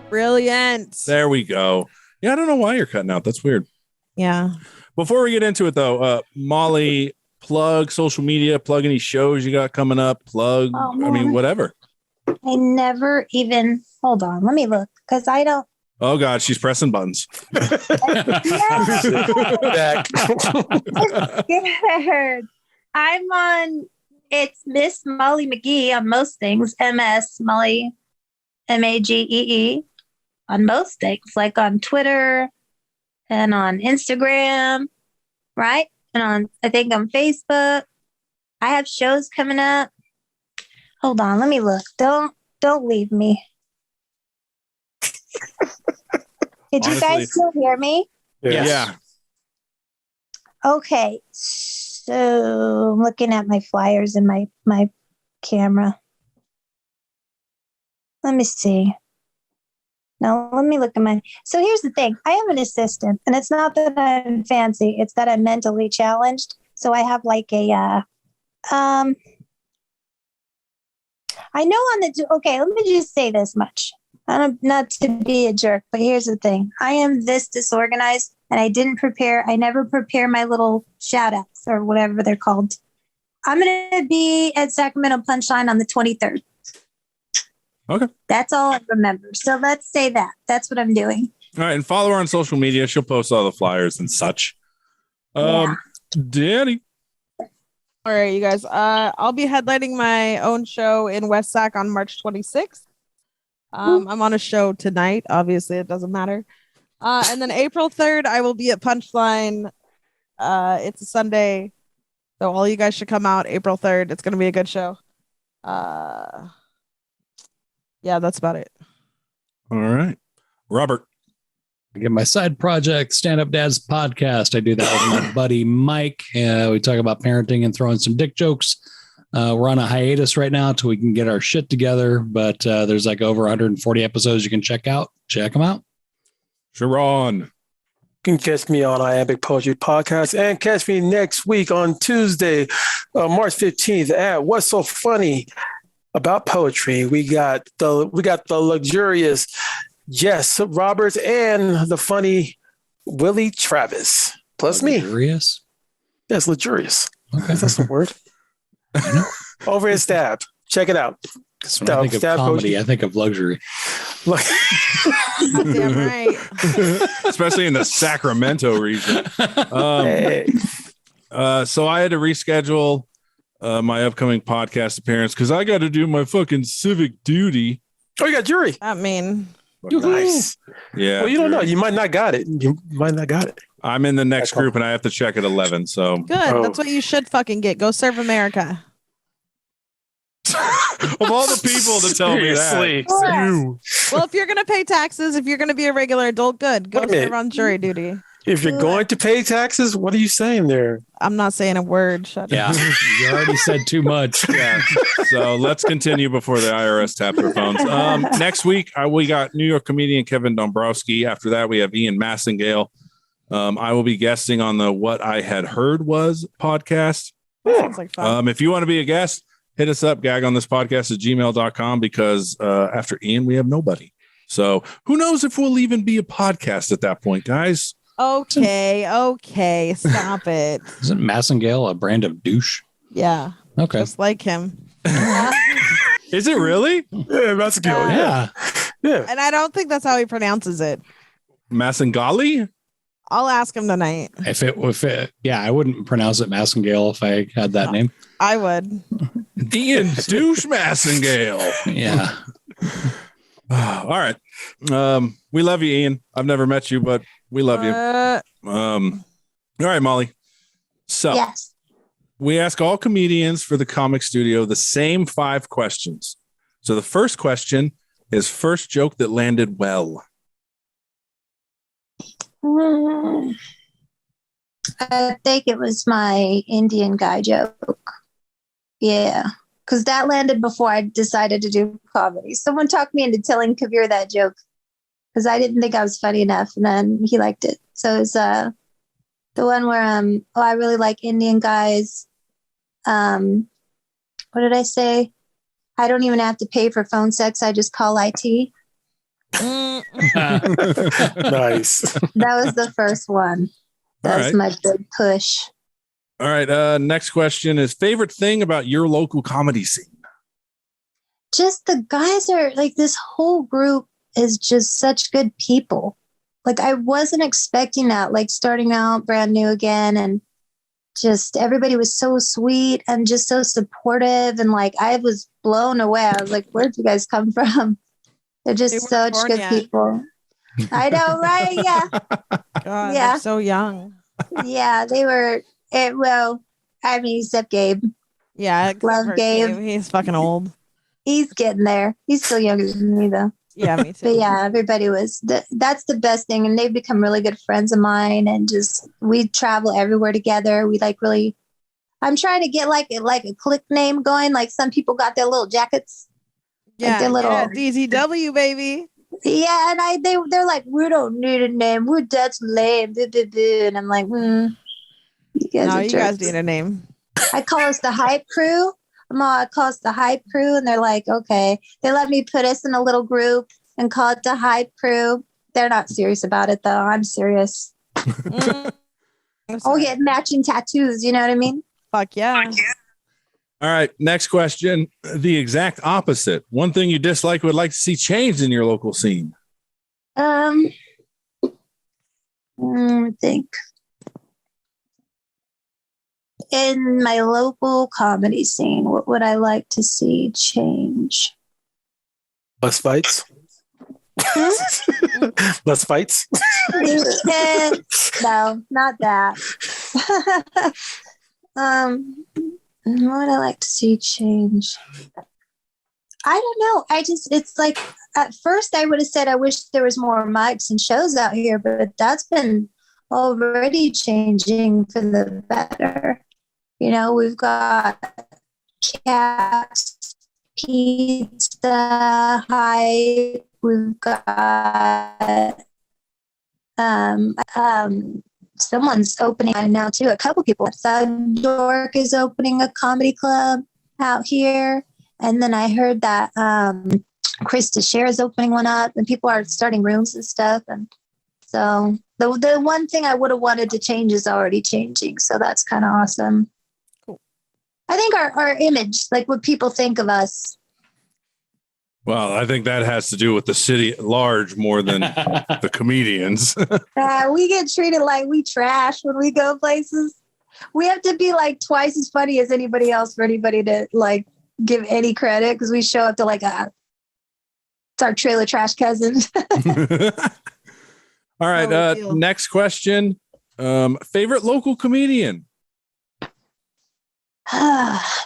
Brilliant. There we go. Yeah, I don't know why you're cutting out. That's weird. Yeah. Before we get into it, though, Molly, plug social media, plug any shows you got coming up, plug, Oh, I mean, man. whatever. I never even hold on. Let me look because I don't. Oh, God, she's pressing buttons. Back. I'm scared. I'm on. It's Miss Molly MaGee on most things. MS Molly MaGee on most things, like on Twitter and on Instagram, right? And on I think on Facebook. I have shows coming up. Hold on, let me look. Don't leave me. Did you Honestly- guys still hear me? Yes. Yeah. Okay, so I'm looking at my flyers in my camera. Let me see. Now let me look at my. So here's the thing: I have an assistant, and it's not that I'm fancy; it's that I'm mentally challenged. So I have like a. I know on the. Okay, let me just say this much. I'm not to be a jerk, but here's the thing: I am this disorganized. And I didn't prepare. I never prepare my little shout outs or whatever they're called. I'm going to be at Sacramento Punchline on the 23rd. Okay. That's all I remember. So let's say that. That's what I'm doing. All right. And follow her on social media. She'll post all the flyers and such. Danny. All right, you guys. I'll be headlining my own show in West Sac on March 26th. I'm on a show tonight. Obviously, it doesn't matter. And then April 3rd, I will be at Punchline. It's a Sunday. So all you guys should come out April 3rd. It's going to be a good show. Yeah, that's about it. All right. Robert. I get my side project, Stand Up Dad's podcast. I do that with my buddy Mike. We talk about parenting and throwing some dick jokes. We're on a hiatus right now until we can get our shit together, but there's like over 140 episodes you can check out. Check them out. Sharon. You can catch me on Iambic Poetry Podcast and catch me next week on Tuesday, March 15th at What's So Funny About Poetry. We got the luxurious Jess Roberts and the funny Willie Travis. Plus me. Luxurious. Yes, luxurious. Okay. That's the word. Over his stab. Check it out. Because when I think of comedy, I think of luxury. Damn right. Especially in the Sacramento region. So I had to reschedule my upcoming podcast appearance because I got to do my fucking civic duty. Oh, you got jury. I mean, Nice. Yeah. Well, you don't know. You might not got it. I'm in the next group and I have to check at 11. So good. That's what you should fucking get. Go serve America. of all the people to tell me that. Well, if you're going to pay taxes, if you're going to be a regular adult, good. Go serve on jury duty. If you're going to pay taxes, what are you saying there? I'm not saying a word. Shut up. Yeah, you already said too much. Yeah. So let's continue before the IRS tap their phones. Next week, we got New York comedian Kevin Dombrowski. After that, we have Ian Massengale. I will be guesting on the What I Had Heard Was podcast. Sounds like fun. If you want to be a guest, hit us up, gagonthispodcast@gmail.com, because after Ian, we have nobody. So who knows if we'll even be a podcast at that point, guys. Okay. Stop it. Isn't Massengale a brand of douche? Yeah. Okay. Just like him. Is it really? Yeah, Massengale. Yeah. And I don't think that's how he pronounces it. Massengali? I'll ask him tonight. If it, I wouldn't pronounce it Massengale if I had that name. I would. Ian douche Massengale. Yeah. All right. We love you, Ian. I've never met you, but we love you. All right, Molly. So Yes. we ask all comedians for the comic studio the same 5 questions. So the first question is first joke that landed well. I think it was my Indian guy joke. Yeah. Because that landed before I decided to do comedy. Someone talked me into telling Kabir that joke because I didn't think I was funny enough, and then he liked it. So it was the one where I really like Indian guys. What did I say? I don't even have to pay for phone sex. I just call IT. Nice. That was the first one. That was my big push. All right. Next question is favorite thing about your local comedy scene. Just the guys are like, this whole group is just such good people. Like I wasn't expecting that, like starting out brand new again, and just everybody was so sweet and just so supportive. And like, I was blown away. I was like, where'd you guys come from? They're just such good people. I know, right? Yeah. God, yeah. they're so young. Yeah, they were. Well, I mean, except Gabe. Yeah, love Gabe. He's fucking old. He's getting there. He's still younger than me, though. Yeah, me too. But yeah, everybody was. That's the best thing, and they've become really good friends of mine. And just we travel everywhere together. We like really. I'm trying to get like a click name going. Like some people got their little jackets. Yeah, like their little DTW baby. Yeah, and they're like, we don't need a name. We're Dutch lame. And I'm like, you guys need a name. I call us the hype crew. I call us the hype crew, and they're like, okay. They let me put us in a little group and call it the hype crew. They're not serious about it, though. I'm serious. I'll get matching tattoos. You know what I mean? Fuck yeah. All right. Next question. The exact opposite. One thing you dislike, would like to see changed in your local scene. I think. In my local comedy scene, what would I like to see change? Less fights. Less fights. No, not that. What would I like to see change? I don't know. It's like at first I would have said I wish there was more mics and shows out here, but that's been already changing for the better. You know, we've got Cats, Pizza, Hype. We've got someone's opening now too. A couple people. Dork is opening a comedy club out here, and then I heard that Chris Teixeira is opening one up, and people are starting rooms and stuff. And so the one thing I would have wanted to change is already changing. So that's kind of awesome. I think our image, like what people think of us. Well, I think that has to do with the city at large more than the comedians. We get treated like we trash when we go places. We have to be like twice as funny as anybody else for anybody to like give any credit, because we show up to like it's our trailer trash cousins. All right. Next question. Favorite local comedian?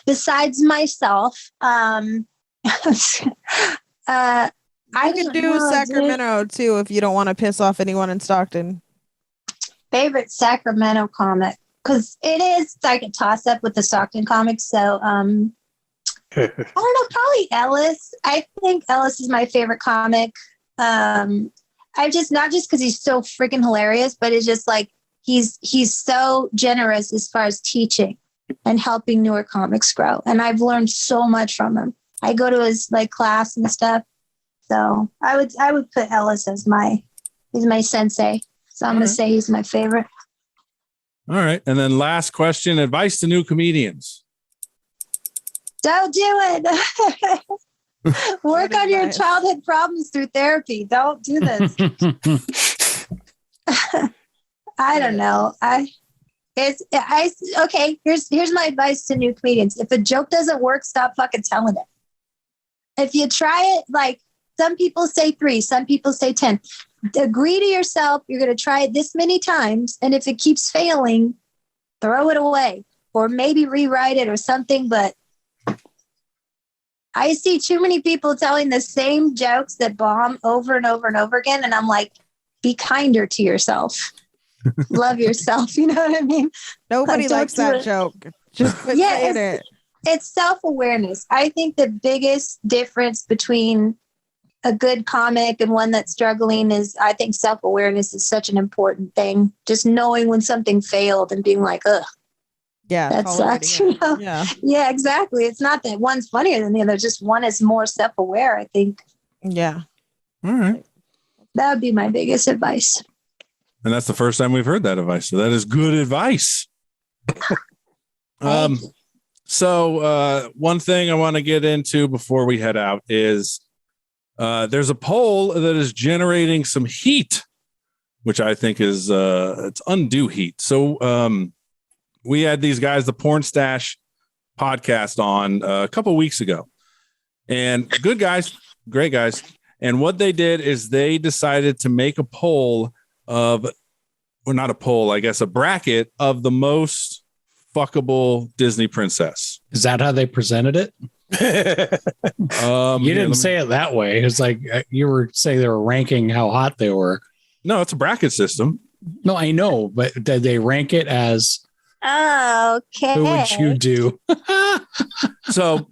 Besides myself, I can do Sacramento too if you don't want to piss off anyone in Stockton. Favorite Sacramento comic, because it is like a toss up with the Stockton comics. So I don't know, probably Ellis. I think Ellis is my favorite comic. I just, not just because he's so freaking hilarious, but it's just like he's so generous as far as teaching and helping newer comics grow. And I've learned so much from him. I go to his like class and stuff. So I would put Ellis as he's my sensei. So I'm going to say he's my favorite. All right. And then last question, advice to new comedians. Don't do it. Work on your childhood problems through therapy. Don't do this. I don't know. Okay. Here's my advice to new comedians. If a joke doesn't work, stop fucking telling it. If you try it, like some people say 3, some people say 10. Agree to yourself. You're going to try it this many times. And if it keeps failing, throw it away or maybe rewrite it or something. But I see too many people telling the same jokes that bomb over and over and over again. And I'm like, be kinder to yourself. Love yourself. You know what I mean? Nobody likes that joke. Just quit saying it. It's self-awareness. I think the biggest difference between a good comic and one that's struggling is, I think self-awareness is such an important thing. Just knowing when something failed and being like, ugh. Yeah, that sucks. You know? Yeah, exactly. It's not that one's funnier than the other. Just one is more self-aware, I think. Yeah. All right. That would be my biggest advice. And that's the first time we've heard that advice. So that is good advice. So one thing I want to get into before we head out is there's a poll that is generating some heat, which I think is it's undue heat. So we had these guys, the Pornstache podcast, on a couple of weeks ago, and good guys, great guys. And what they did is they decided to make a poll of, or not a poll, I guess, a bracket of the most fuckable Disney princess. Is that how they presented it? You didn't say it that way. It's like you were saying they were ranking how hot they were. No, it's a bracket system. No, I know, but did they rank it as? Okay. Who would you do? So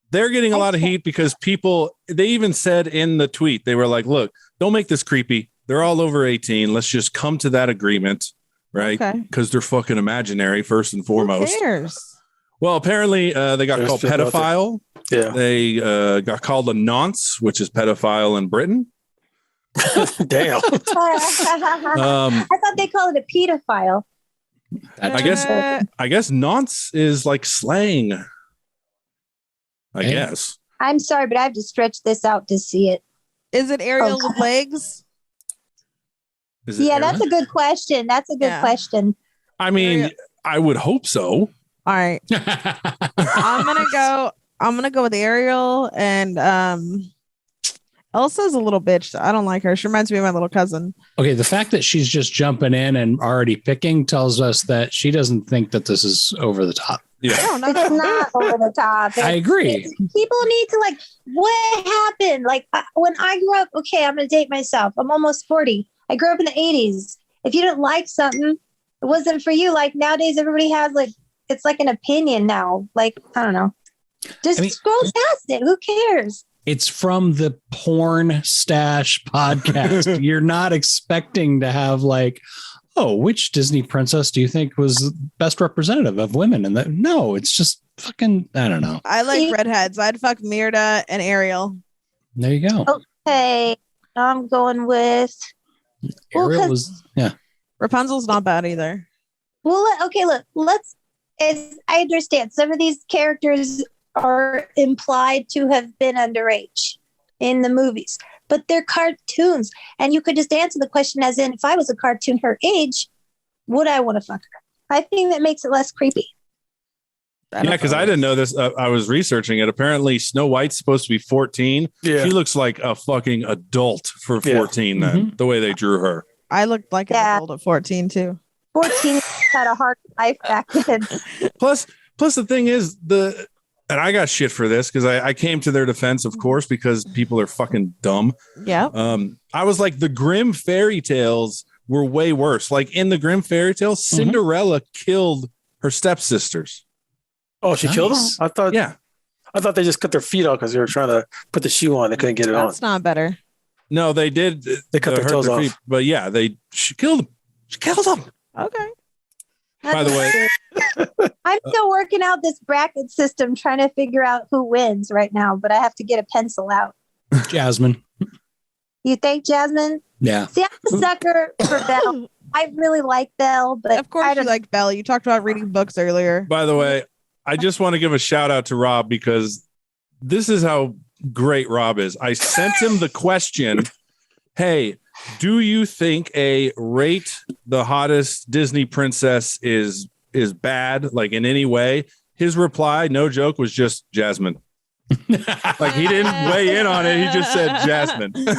they're getting a lot of heat because people, they even said in the tweet, they were like, look, don't make this creepy. They're all over 18. Let's just come to that agreement, right? Because they're fucking imaginary, first and foremost. Who cares? Well, apparently they got called pedophile. Yeah. They got called a nonce, which is pedophile in Britain. Damn. I thought they called it a pedophile. I guess nonce is like slang. I guess. I'm sorry, but I have to stretch this out to see it. Is it Ariel with legs? Yeah, that's a good question. That's a good question. I mean, I would hope so. All right. I'm gonna go with Ariel, and Elsa's a little bitch. I don't like her. She reminds me of my little cousin. Okay, the fact that she's just jumping in and already picking tells us that she doesn't think that this is over the top. Yeah. No, it's not over the top. I agree. People need to like, what happened? Like when I grew up, okay, I'm going to date myself. I'm almost 40. I grew up in the 80s. If you didn't like something, it wasn't for you. Like nowadays, everybody has like, it's like an opinion now. Like, I don't know. Just scroll past it. Who cares? It's from the Pornstache podcast. You're not expecting to have like, oh, which Disney princess do you think was best representative of women? And no, it's just fucking, I don't know. I like redheads. I'd fuck Mirda and Ariel. There you go. Okay. I'm going with Ariel was, yeah. Rapunzel's not bad either. Well, okay, look, I understand some of these characters are implied to have been underage in the movies, but they're cartoons. And you could just answer the question as in, if I was a cartoon her age, would I want to fuck her? I think that makes it less creepy. Yeah, because I didn't know this. I was researching it. Apparently, Snow White's supposed to be 14. Yeah. She looks like a fucking adult for 14 then, the way they drew her. I looked like an adult at 14 too. 14 had a hard life back then. Plus the thing is, and I got shit for this because I came to their defense, of course, because people are fucking dumb. Yeah. I was like, the Grimm fairy tales were way worse. Like in the Grimm fairy tales, Cinderella killed her stepsisters. Oh, she killed them? I thought they just cut their feet off because they were trying to put the shoe on. They couldn't get it on. That's not better. No, they did. They cut their toes off. Feet, but yeah, she killed them. She killed them. Okay. By the way, I'm still working out this bracket system, trying to figure out who wins right now, but I have to get a pencil out. Jasmine. You think Jasmine? Yeah. See, I'm a sucker for Belle. I really like Belle, but of course you like Belle. You talked about reading books earlier. By the way, I just want to give a shout out to Rob because this is how great Rob is. I sent him the question, hey, do you think a rate the hottest Disney princess is bad, like in any way? His reply, no joke, was just Jasmine. Like he didn't weigh in on it. He just said Jasmine. You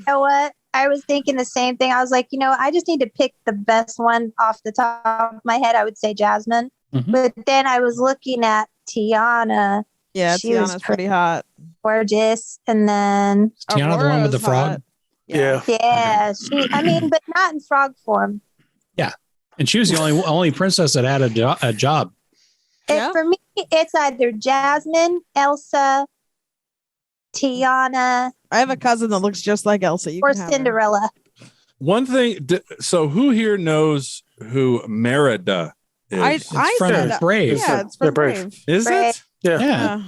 know what? I was thinking the same thing. I was like, I just need to pick the best one off the top of my head. I would say Jasmine. But then I was looking at Tiana. Yeah, Tiana's pretty hot. Gorgeous. And then Tiana, the one with the frog? Hot. Yeah. But not in frog form. Yeah. And she was the only princess that had a job. For me, it's either Jasmine, Elsa, Tiana. I have a cousin that looks just like Elsa. Or Cinderella. One thing. So who here knows who Merida is? It's from Brave. Yeah, it's from Brave. Is it? Yeah.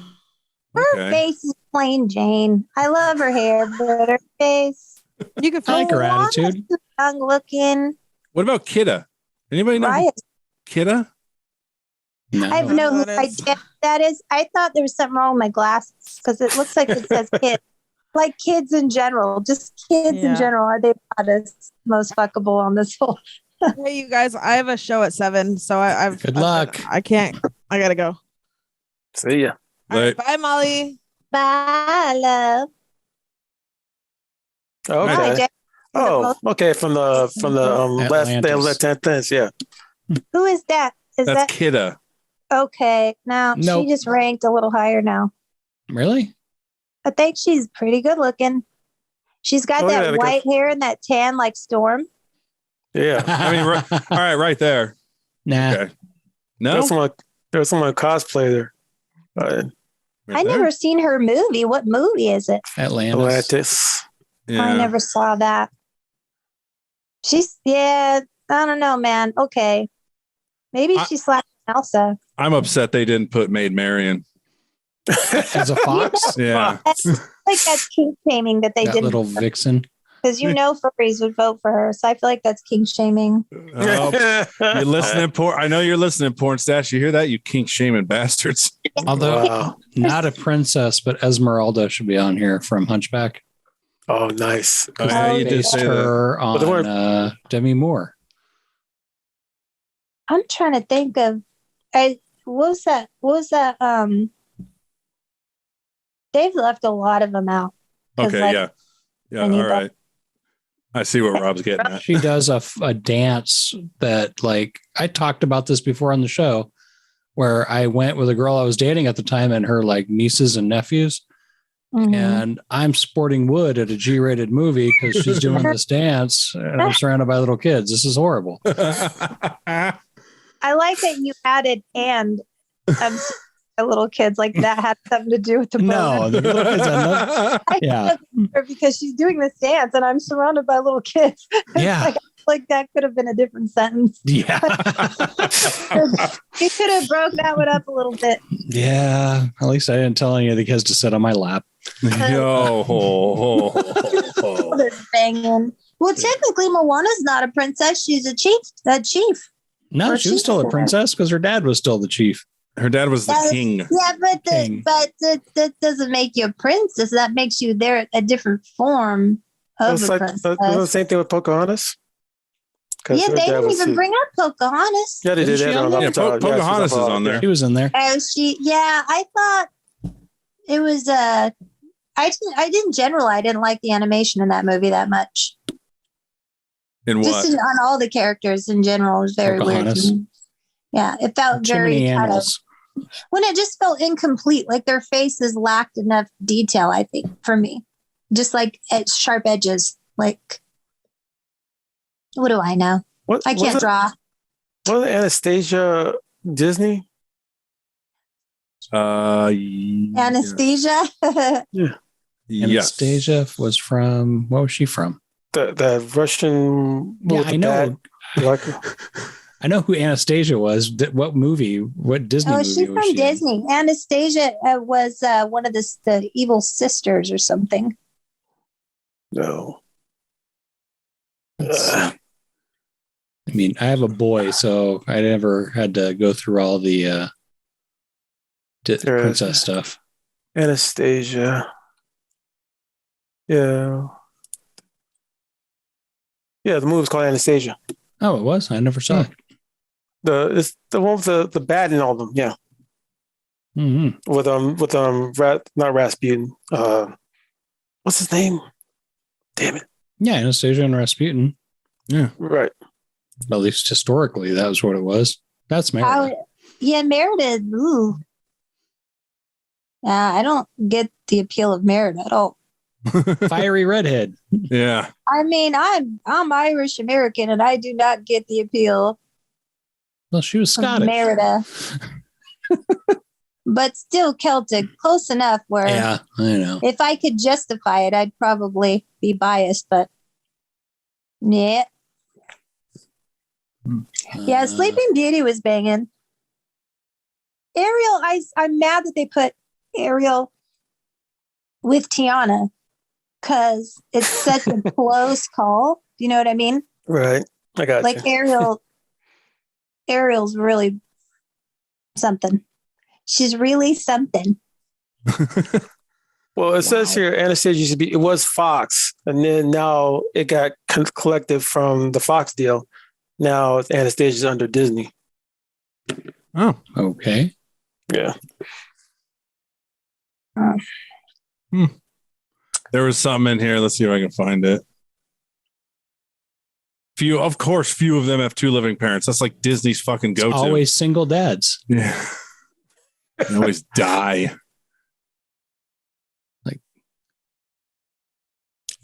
Her face is plain Jane. I love her hair, but her face. You can like her attitude. Young looking. What about Kidda? Anybody know Kidda? No. I have no idea who that is. I thought there was something wrong with my glasses because it looks like it says kid. Like kids in general. Just kids in general. Are they most fuckable on this whole? Hey, you guys, I have a show at 7, so I've good luck. I can't. I gotta go. See ya. Right, bye, Molly. Bye, love. Okay. Okay. From the last 10 things. Yeah. Who is that? That's Kidda. Okay. Now she just ranked a little higher now. Really? I think she's pretty good looking. She's got that white hair and that tan like Storm. Yeah. I mean, all right, right there. Nah. Okay. No. There's someone cosplay there. I never seen her movie. What movie is it? Atlantis. Yeah. I never saw that. I don't know, man. Okay. Maybe she's slapping Elsa. I'm upset they didn't put Maid Marian. As a fox? Yeah. That's kink shaming that they didn't. Little vixen. Because furries would vote for her. So I feel like that's kink shaming. You're listening, I know you're listening, Pornstache. You hear that, you kink shaming bastards. Although not a princess, but Esmeralda should be on here from Hunchback. Oh, nice. You did say her on Demi Moore. I'm trying to think of what was that? They've left a lot of them out. Okay, yeah. All right. I see what Rob's getting at. She does a dance that, like, I talked about this before on the show, where I went with a girl I was dating at the time and her like nieces and nephews. Mm-hmm. And I'm sporting wood at a G-rated movie because she's doing this dance and I'm surrounded by little kids. This is horrible. I like that you added little kids, like that had something to do with the no, the little kids yeah, because she's doing this dance and I'm surrounded by little kids. Yeah, like that could have been a different sentence. Yeah, you could have broke that one up a little bit. Yeah, at least I didn't tell any of the kids to sit on my lap. Yo, banging. Well, technically, Moana's not a princess; she's a chief. No, Or she was still a she's- princess because her dad was still the chief. Her dad was the king. Yeah, but King. that doesn't make you a princess. That makes you there a different form of It's a like princess. the same thing with Pocahontas. 'Cause Yeah, her they did didn't even bring up Pocahontas. Yeah, they Isn't did she that on on there? Yeah, Avatar. Pocahontas she's is on there. She was in there. Oh, I thought it was I didn't generally I didn't like the animation in that movie that much. In Just what? on all the characters in general it was very weird Pocahontas. to me. Yeah, it felt Too very many kind of, animals. when it just felt incomplete, like their faces lacked enough detail, I think, for me. Just like at sharp edges. Like, what do I know? What, I can't draw. Was Anastasia Disney? Anesthesia. Yes. Anastasia was from, what was she from? The Russian. Yeah, I know. Like, I know who Anastasia was. What movie? What Disney Oh, movie she's was from she in? Disney. Anastasia was one of the evil sisters or something. no. Let's see. I mean, I have a boy, so I never had to go through all the princess stuff. Anastasia. Yeah. Yeah, the movie's called Anastasia. Oh, it was? I never saw it. It's the one with the bad in all of them. Yeah, Mm-hmm. with not Rasputin. What's his name? Damn it! Yeah, Anastasia and Rasputin. Right. At least historically, that was what it was. That's Merida. Yeah, Merida. Ooh. I don't get the appeal of Merida at all. Fiery redhead. Yeah. I mean, I'm Irish American, and I do not get the appeal Well, she was of Scottish. Merida. But still Celtic, close enough where Yeah, I know. if I could justify it, I'd probably be biased, but yeah. Yeah, Sleeping Beauty was banging. Ariel, I'm mad that they put Ariel with Tiana because it's such a close call. Do you know what I mean? Right. I got Like you. Ariel's really something. She's really something. Well, it says here Anastasia used to be. It was Fox, and then now it got collected from the Fox deal. Now Anastasia's under Disney. Oh. Okay. Yeah. There was something in here. Let's see if I can find it. Few of them have two living parents. That's like Disney's fucking go-to. Always single dads. Yeah. They always die. Like-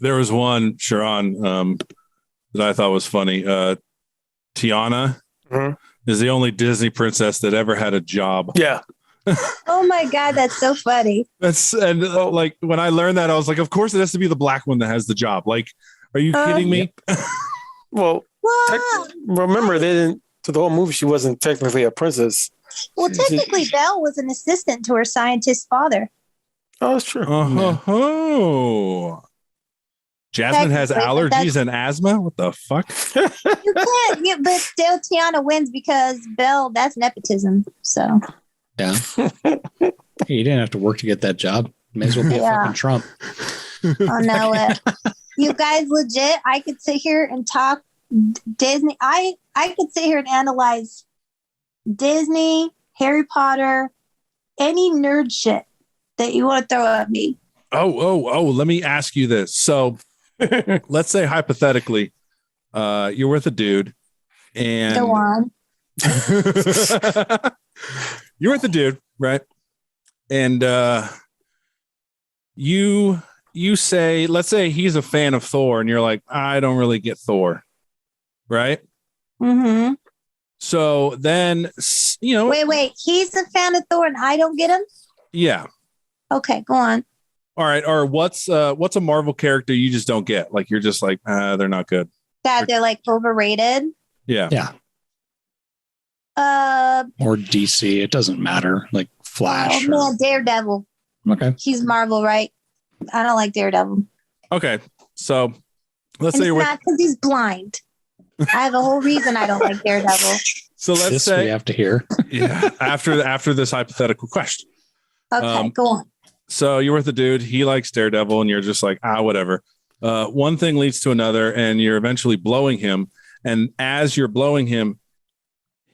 there was one, Sharon, that I thought was funny. Tiana is the only Disney princess that ever had a job. Yeah. Oh my God, that's so funny. Like when I learned that, I was like, of course it has to be the black one that has the job. Like, are you kidding me? Well, remember they didn't. To the whole movie, she wasn't technically a princess. Well, technically, Belle was an assistant to her scientist father. Oh, that's true. Oh. Jasmine has Technically, but allergies and asthma. What the fuck? You can't, but still Tiana wins because Belle, that's nepotism. So, Yeah. Hey, you didn't have to work to get that job. May as well be a Yeah. fucking Trump. oh no, you guys legit, I could sit here and talk Disney. I could sit here and analyze Disney, Harry Potter, any nerd shit that you want to throw at me. Oh, let me ask you this. So let's say hypothetically, you're with a dude and Go on. you're with a dude, right? And you say, let's say he's a fan of Thor and you're like, I don't really get Thor. Right? Mm-hmm. So then, Wait. He's a fan of Thor and I don't get him? Yeah. Okay, go on. All right. Or what's a Marvel character you just don't get? Like you're just like, they're not good. That they're like overrated. Yeah. Yeah. Or DC. It doesn't matter. Like Flash. Oh man, Daredevil. Okay. He's Marvel, right? I don't like Daredevil. Okay. So let's And say it's not because he's blind. I have a whole reason I don't like Daredevil. So let's This we say, have to hear. yeah, after this hypothetical question. Okay, go on. So you're with a dude, he likes Daredevil, and you're just like, whatever. One thing leads to another, and you're eventually blowing him. And as you're blowing him,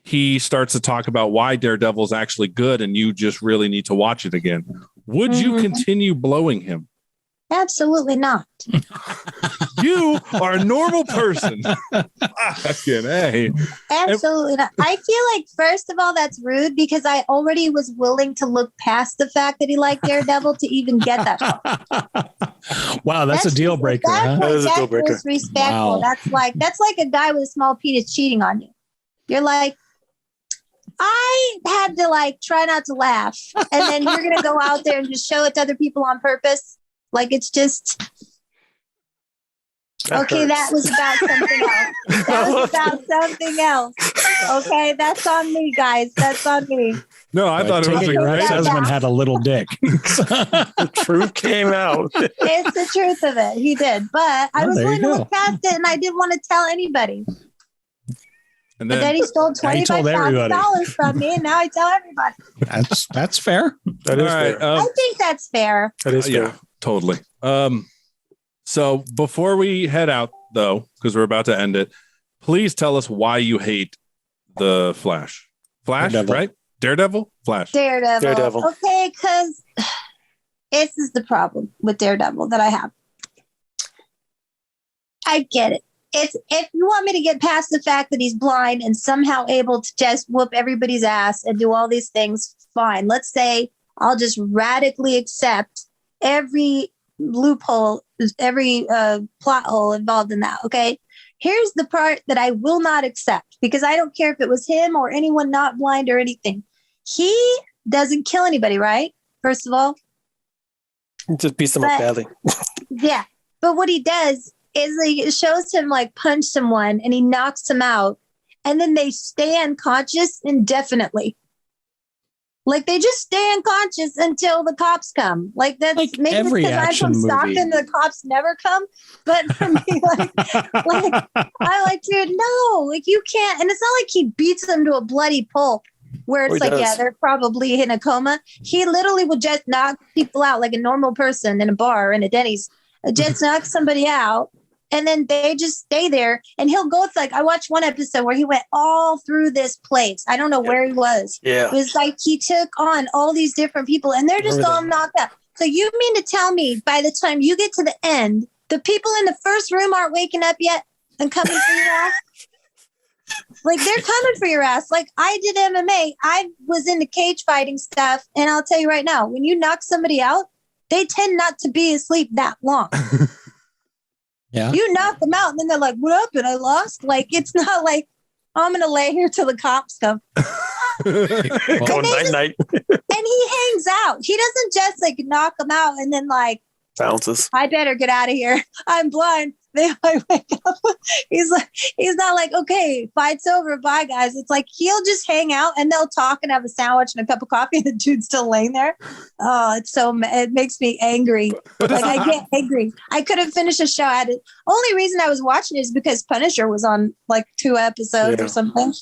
he starts to talk about why Daredevil is actually good, and you just really need to watch it again. Would you continue blowing him? Absolutely not. You are a normal person. Fucking A. Absolutely not. I feel like, first of all, that's rude because I already was willing to look past the fact that he liked Daredevil to even get that far. Wow, that's a deal breaker, huh? That is a deal breaker. Disrespectful. Wow. That's like a guy with a small penis cheating on you. You're like, I had to like try not to laugh, and then you're gonna go out there and just show it to other people on purpose. Like it's just okay. That was about something else. That was about something else. Okay, that's on me, guys. That's on me. No, I thought it was a your great. ex-husband had a little dick. The truth came out. It's the truth of it. He did, but I was there willing you to go. look past it, and I didn't want to tell anybody. And But then he stole Now you told everybody. $25,000 from me, and now I tell everybody. That's fair. That is all right, fair. I think that's fair. That is fair. yeah, totally. So before we head out, though, because we're about to end it, please tell us why you hate the Flash. Flash, Daredevil. right? Daredevil? Flash. Daredevil. Okay, because this is the problem with Daredevil that I have. I get it. It's if you want me to get past the fact that he's blind and somehow able to just whoop everybody's ass and do all these things, fine. Let's say I'll just radically accept every loophole, every plot hole involved in that. Okay. Here's the part that I will not accept because I don't care if it was him or anyone not blind or anything. He doesn't kill anybody, right? First of all. Just beats them up badly. Yeah. But what he does is he shows him like punch someone and he knocks them out and then they stay unconscious indefinitely. Like they just stay unconscious until the cops come. Like that's Like maybe every because I'm action from movie. Stockton, the cops never come. But for me, I like, dude, no, like you can't. And it's not like he beats them to a bloody pulp where it's He like, does. yeah, they're probably in a coma. He literally will just knock people out like a normal person in a bar in a Denny's. Just knock somebody out. And then they just stay there and he'll go with like, I watched one episode where he went all through this place. I don't know where he was. Yeah. It was like he took on all these different people and they're just all knocked out. So you mean to tell me by the time you get to the end, the people in the first room aren't waking up yet and coming for your ass? Like they're coming for your ass. Like I did MMA. I was into cage fighting stuff. And I'll tell you right now, when you knock somebody out, they tend not to be asleep that long. Yeah. You knock them out and then they're like, what happened? I lost. Like, it's not like, I'm going to lay here till the cops come. Go night. And he hangs out. He doesn't just like knock them out and then like, Bounces. I better get out of here. I'm blind. They like wake up. He's not like, okay, fight's over. Bye, guys. It's like he'll just hang out and they'll talk and have a sandwich and a cup of coffee. And the dude's still laying there. Oh, it makes me angry. Like I get angry. I couldn't finish a show. Only reason I was watching it is because Punisher was on like 2 episodes or something.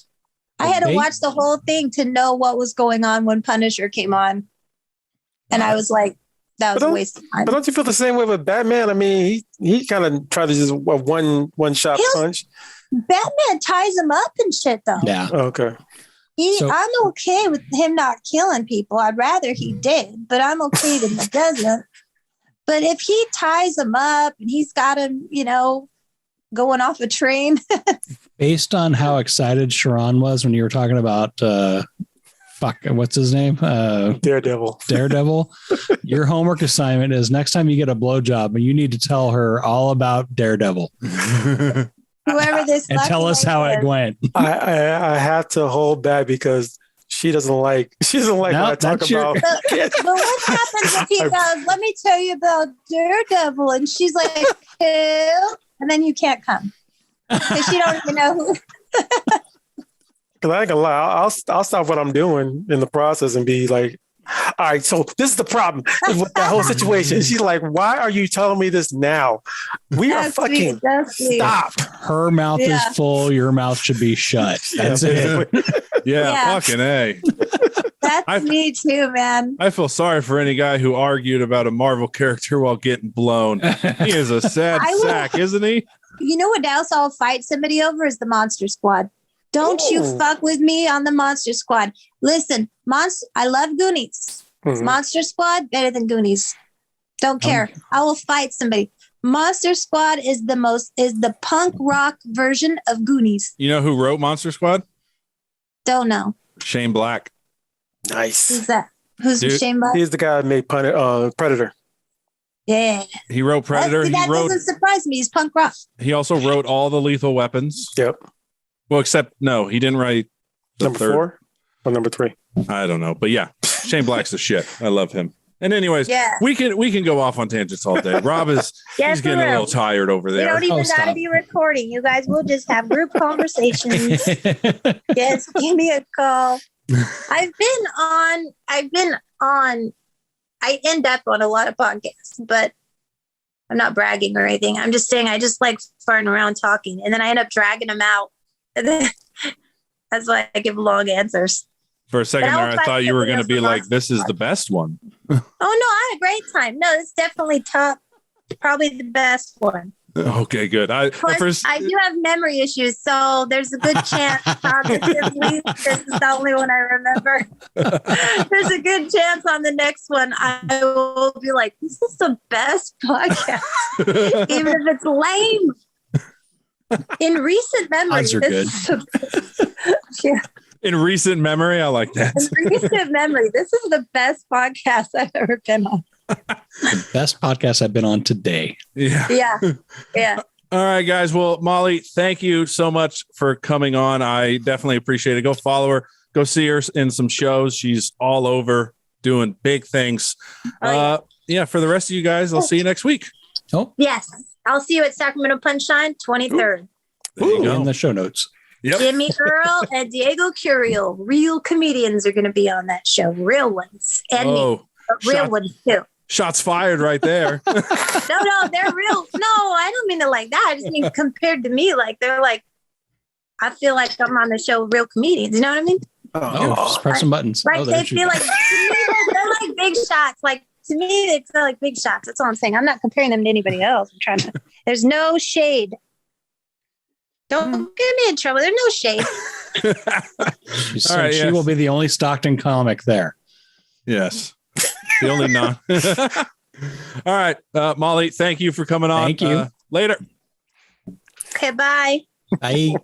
I had to watch the whole thing to know what was going on when Punisher came on. And I was like, that was a waste of time. But don't you feel the same way with Batman? I mean, he kind of tried to just one shot punch. Batman ties him up and shit, though. Yeah. Oh, okay. I'm okay with him not killing people. I'd rather he did, but I'm okay that he doesn't. But if he ties him up and he's got him, going off a train. Based on how excited Sharon was when you were talking about what's his name? Daredevil. Your homework assignment is next time you get a blowjob, you need to tell her all about Daredevil. Whoever this and tell us how it went. I had to hold back because she doesn't like when I talk about. But what happens if he goes, let me tell you about Daredevil, and she's like, who? And then you can't come because she don't even know who. Because I ain't gonna lie, I'll stop what I'm doing in the process and be like, All right, so this is the problem with that whole situation. She's like, "Why are you telling me this now? We are fucking stopped." Her mouth is full. Your mouth should be shut. That's it. Yeah, fucking A. That's me too, man. I feel sorry for any guy who argued about a Marvel character while getting blown. He is a sad sack, isn't he? You know what else I'll fight somebody over is the Monster Squad. Don't you fuck with me on the Monster Squad. Listen, I love Goonies. Monster Squad, better than Goonies. Don't care. I will fight somebody. Monster Squad is the punk rock version of Goonies. You know who wrote Monster Squad? Don't know. Shane Black. Nice. Who's that? Who's Shane Black? He's the guy that made Predator. Yeah. He wrote Predator. That doesn't surprise me. He's punk rock. He also wrote all the Lethal Weapons. Yep. Well, except no, he didn't write number 4 or number 3. I don't know, but yeah, Shane Black's the shit. I love him. And anyways, we can go off on tangents all day. Rob he's getting a little tired over there. You don't even got to be recording. You guys will just have group conversations. Yes, give me a call. I end up on a lot of podcasts, but I'm not bragging or anything. I'm just saying I just like farting around talking, and then I end up dragging them out. And then that's why I give long answers. For a second there, I thought you were going to be like, "This is the best one." Oh no, I had a great time. No, it's definitely top, probably the best one. Okay, good. I do have memory issues, so there's a good chance positively this is the only one I remember. There's a good chance on the next one I will be like, this is the best podcast, even if it's lame. In recent memory, odds are good. In recent memory, I like that. In recent memory, this is the best podcast I've ever been on. The best podcast I've been on today. Yeah. All right, guys. Well, Molly, thank you so much for coming on. I definitely appreciate it. Go follow her. Go see her in some shows. She's all over doing big things. For the rest of you guys, I'll see you next week. Oh, yes. I'll see you at Sacramento Punchline 23rd. There you go. In the show notes. Yep. Jimmy Earl and Diego Curiel, real comedians, are going to be on that show. Real ones. And me, but real ones too. Shots fired right there. No, they're real. No, I don't mean it like that. I just mean compared to me, like they're like, I feel like I'm on the show with real comedians. You know what I mean? Just press some buttons. Right. They feel like, to me, they're like big shots. Like, to me, they feel like big shots. That's all I'm saying. I'm not comparing them to anybody else. There's no shade. Don't get me in trouble. There's no shade. She will be the only Stockton comic there. Yes. The only non. All right. Molly, thank you for coming on. Thank you. Later. Okay, bye. Bye.